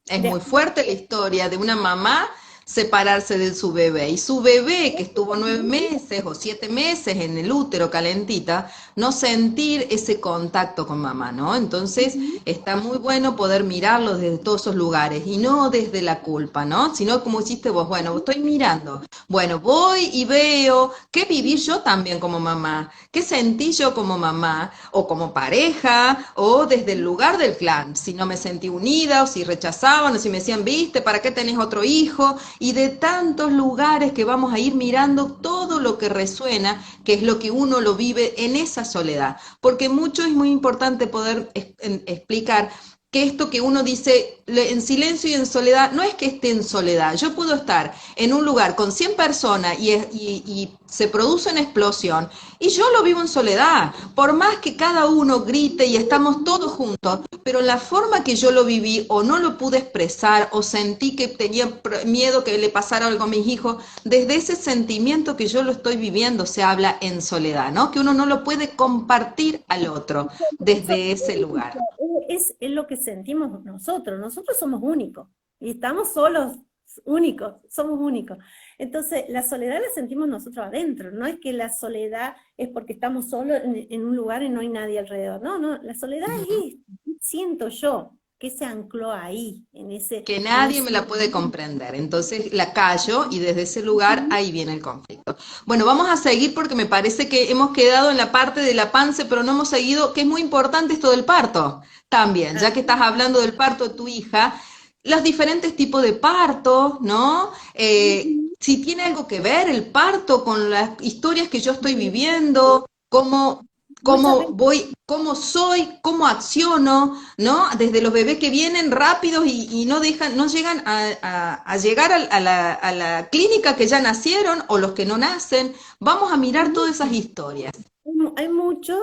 [SPEAKER 2] Es muy
[SPEAKER 1] Después,
[SPEAKER 2] fuerte la historia de una mamá separarse de su bebé. Y su bebé, que estuvo 9 meses o 7 meses en el útero calentita, no sentir ese contacto con mamá, ¿no? Entonces
[SPEAKER 1] ujú,
[SPEAKER 2] está muy bueno poder mirarlo desde todos esos lugares y no desde la culpa, ¿no? Sino como hiciste vos, bueno, estoy mirando. Bueno, voy y veo qué viví yo también como mamá, qué sentí yo como mamá o como pareja o desde el lugar del clan, si no me sentí unida o si rechazaban o si me decían, viste, ¿para qué tenés otro hijo? Y de tantos lugares que vamos a ir mirando todo lo que resuena, que es lo que uno lo vive en esa soledad. Porque mucho es muy importante poder explicar que esto que uno dice en silencio y en soledad, no es que esté en soledad. Yo puedo estar en un lugar con 100 personas y se produce una explosión y yo lo vivo en soledad. Por más que cada uno grite y estamos todos juntos, pero la forma que yo lo viví o no lo pude expresar o sentí que tenía miedo que le pasara algo a mis hijos, desde ese sentimiento que yo lo estoy viviendo se habla en soledad, ¿no? Que uno no lo puede compartir al otro
[SPEAKER 1] eso
[SPEAKER 2] desde ese lugar.
[SPEAKER 1] es lo que sentimos nosotros. Nosotros somos únicos y estamos solos, únicos, somos únicos. Entonces, la soledad la sentimos nosotros adentro. No es que la soledad es porque estamos solos en un lugar y no hay nadie alrededor. No, no, la soledad es, siento yo, que se ancló ahí,
[SPEAKER 2] Que
[SPEAKER 1] en
[SPEAKER 2] nadie
[SPEAKER 1] ese
[SPEAKER 2] me la puede
[SPEAKER 1] momento.
[SPEAKER 2] comprender. Entonces la callo y desde ese lugar ahí viene el conflicto. Bueno, vamos a seguir porque me parece que hemos quedado en la parte de la panza, pero no hemos seguido, que es muy importante esto del parto. También,
[SPEAKER 1] Ah,
[SPEAKER 2] ya que estás hablando del parto de tu hija, los diferentes tipos de parto, ¿no? Si tiene algo que ver el parto con las historias que yo estoy viviendo,
[SPEAKER 1] muchas
[SPEAKER 2] cómo
[SPEAKER 1] veces.
[SPEAKER 2] voy, cómo soy, cómo acciono, ¿no? Desde los bebés que vienen rápidos y no dejan, no llegan a llegar a la clínica que ya nacieron o los que no nacen. Vamos a mirar todas esas historias.
[SPEAKER 1] Hay muchos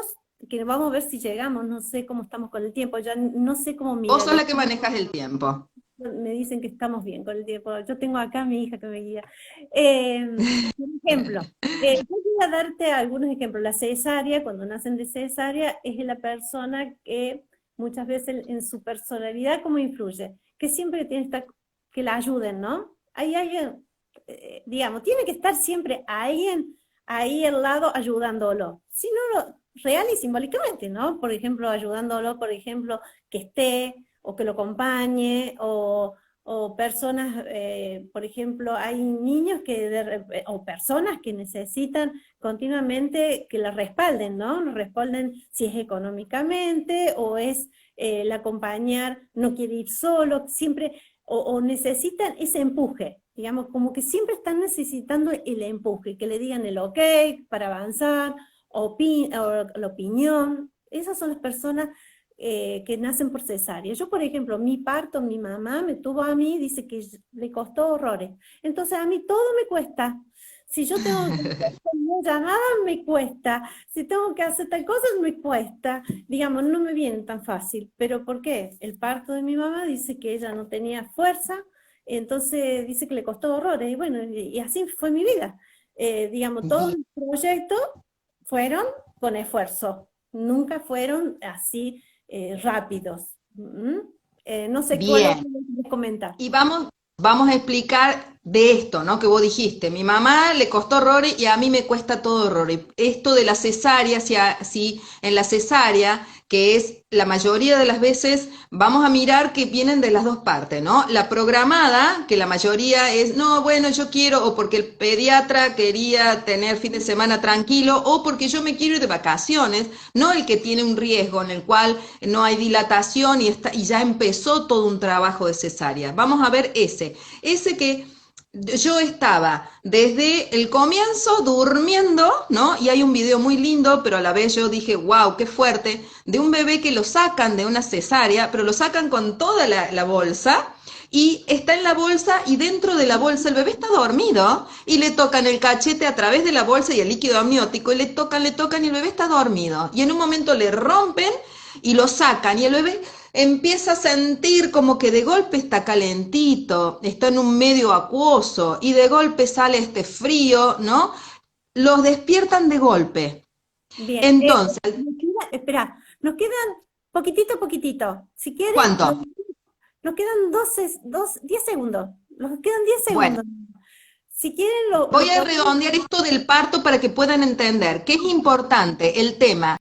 [SPEAKER 1] que vamos a ver si llegamos, no sé cómo estamos con el tiempo, ya no sé cómo
[SPEAKER 2] Vos
[SPEAKER 1] mirar
[SPEAKER 2] sos la que
[SPEAKER 1] esto.
[SPEAKER 2] manejas el tiempo.
[SPEAKER 1] Me dicen que estamos bien con el tiempo. Yo tengo acá a mi hija que me guía. Por ejemplo, yo voy a darte algunos ejemplos. La cesárea, cuando nacen de cesárea, es la persona que muchas veces en su personalidad, ¿cómo influye? Que siempre tiene que estar, que la ayuden, ¿no? Hay alguien, digamos, tiene que estar siempre alguien ahí al lado ayudándolo. Si no, real y simbólicamente, ¿no? Por ejemplo, ayudándolo, por ejemplo, que esté o que lo acompañe, o personas, por ejemplo, hay niños que o personas que necesitan continuamente que la respalden, ¿no? Lo respalden si es económicamente o es el acompañar, no quiere ir solo, siempre, o necesitan ese empuje, digamos, como que siempre están necesitando el empuje, que le digan el ok para avanzar, o la opinión. Esas son las personas que nacen por cesárea. Yo, por ejemplo, mi parto, mi mamá me tuvo a mí, dice que le costó horrores. Entonces, a mí todo me cuesta. Si yo tengo que hacer una llamada, me cuesta. Si tengo que hacer tal cosa, me cuesta. Digamos, no me viene tan fácil. ¿Pero por qué? El parto de mi mamá dice que ella no tenía fuerza, entonces dice que le costó horrores. Y bueno, y así fue mi vida. Digamos, todos
[SPEAKER 2] Bien.
[SPEAKER 1] mis proyectos fueron con esfuerzo. Nunca fueron así rápidos. No sé cuál otro
[SPEAKER 2] Bien.
[SPEAKER 1] les comentar.
[SPEAKER 2] Y vamos a explicar de esto, ¿no? Que vos dijiste, mi mamá le costó horrores y a mí me cuesta todo horrores. Esto de la cesárea, si en la cesárea, que es la mayoría de las veces, vamos a mirar que vienen de las dos partes, ¿no? La programada, que la mayoría es, no, bueno, yo quiero, o porque el pediatra quería tener fin de semana tranquilo, o porque yo me quiero ir de vacaciones, no el que tiene un riesgo en el cual no hay dilatación y ya empezó todo un trabajo de cesárea. Vamos a ver ese que yo estaba desde el comienzo durmiendo, ¿no? Y hay un video muy lindo, pero a la vez yo dije, wow, qué fuerte, de un bebé que lo sacan de una cesárea, pero lo sacan con toda la bolsa y está en la bolsa y dentro de la bolsa el bebé está dormido y le tocan el cachete a través de la bolsa y el líquido amniótico y le tocan y el bebé está dormido. Y en un momento le rompen y lo sacan y el bebé empieza a sentir como que de golpe está calentito, está en un medio acuoso y de golpe sale este frío, ¿no? Los despiertan de golpe.
[SPEAKER 1] Bien,
[SPEAKER 2] Entonces,
[SPEAKER 1] espera, Nos quedan poquitito a poquitito. Si quieren,
[SPEAKER 2] ¿Cuánto?
[SPEAKER 1] nos quedan 10 segundos. Nos quedan 10
[SPEAKER 2] Bueno,
[SPEAKER 1] segundos. Si quieren, lo
[SPEAKER 2] voy a
[SPEAKER 1] podemos.
[SPEAKER 2] redondear esto del parto para que puedan entender que es importante el tema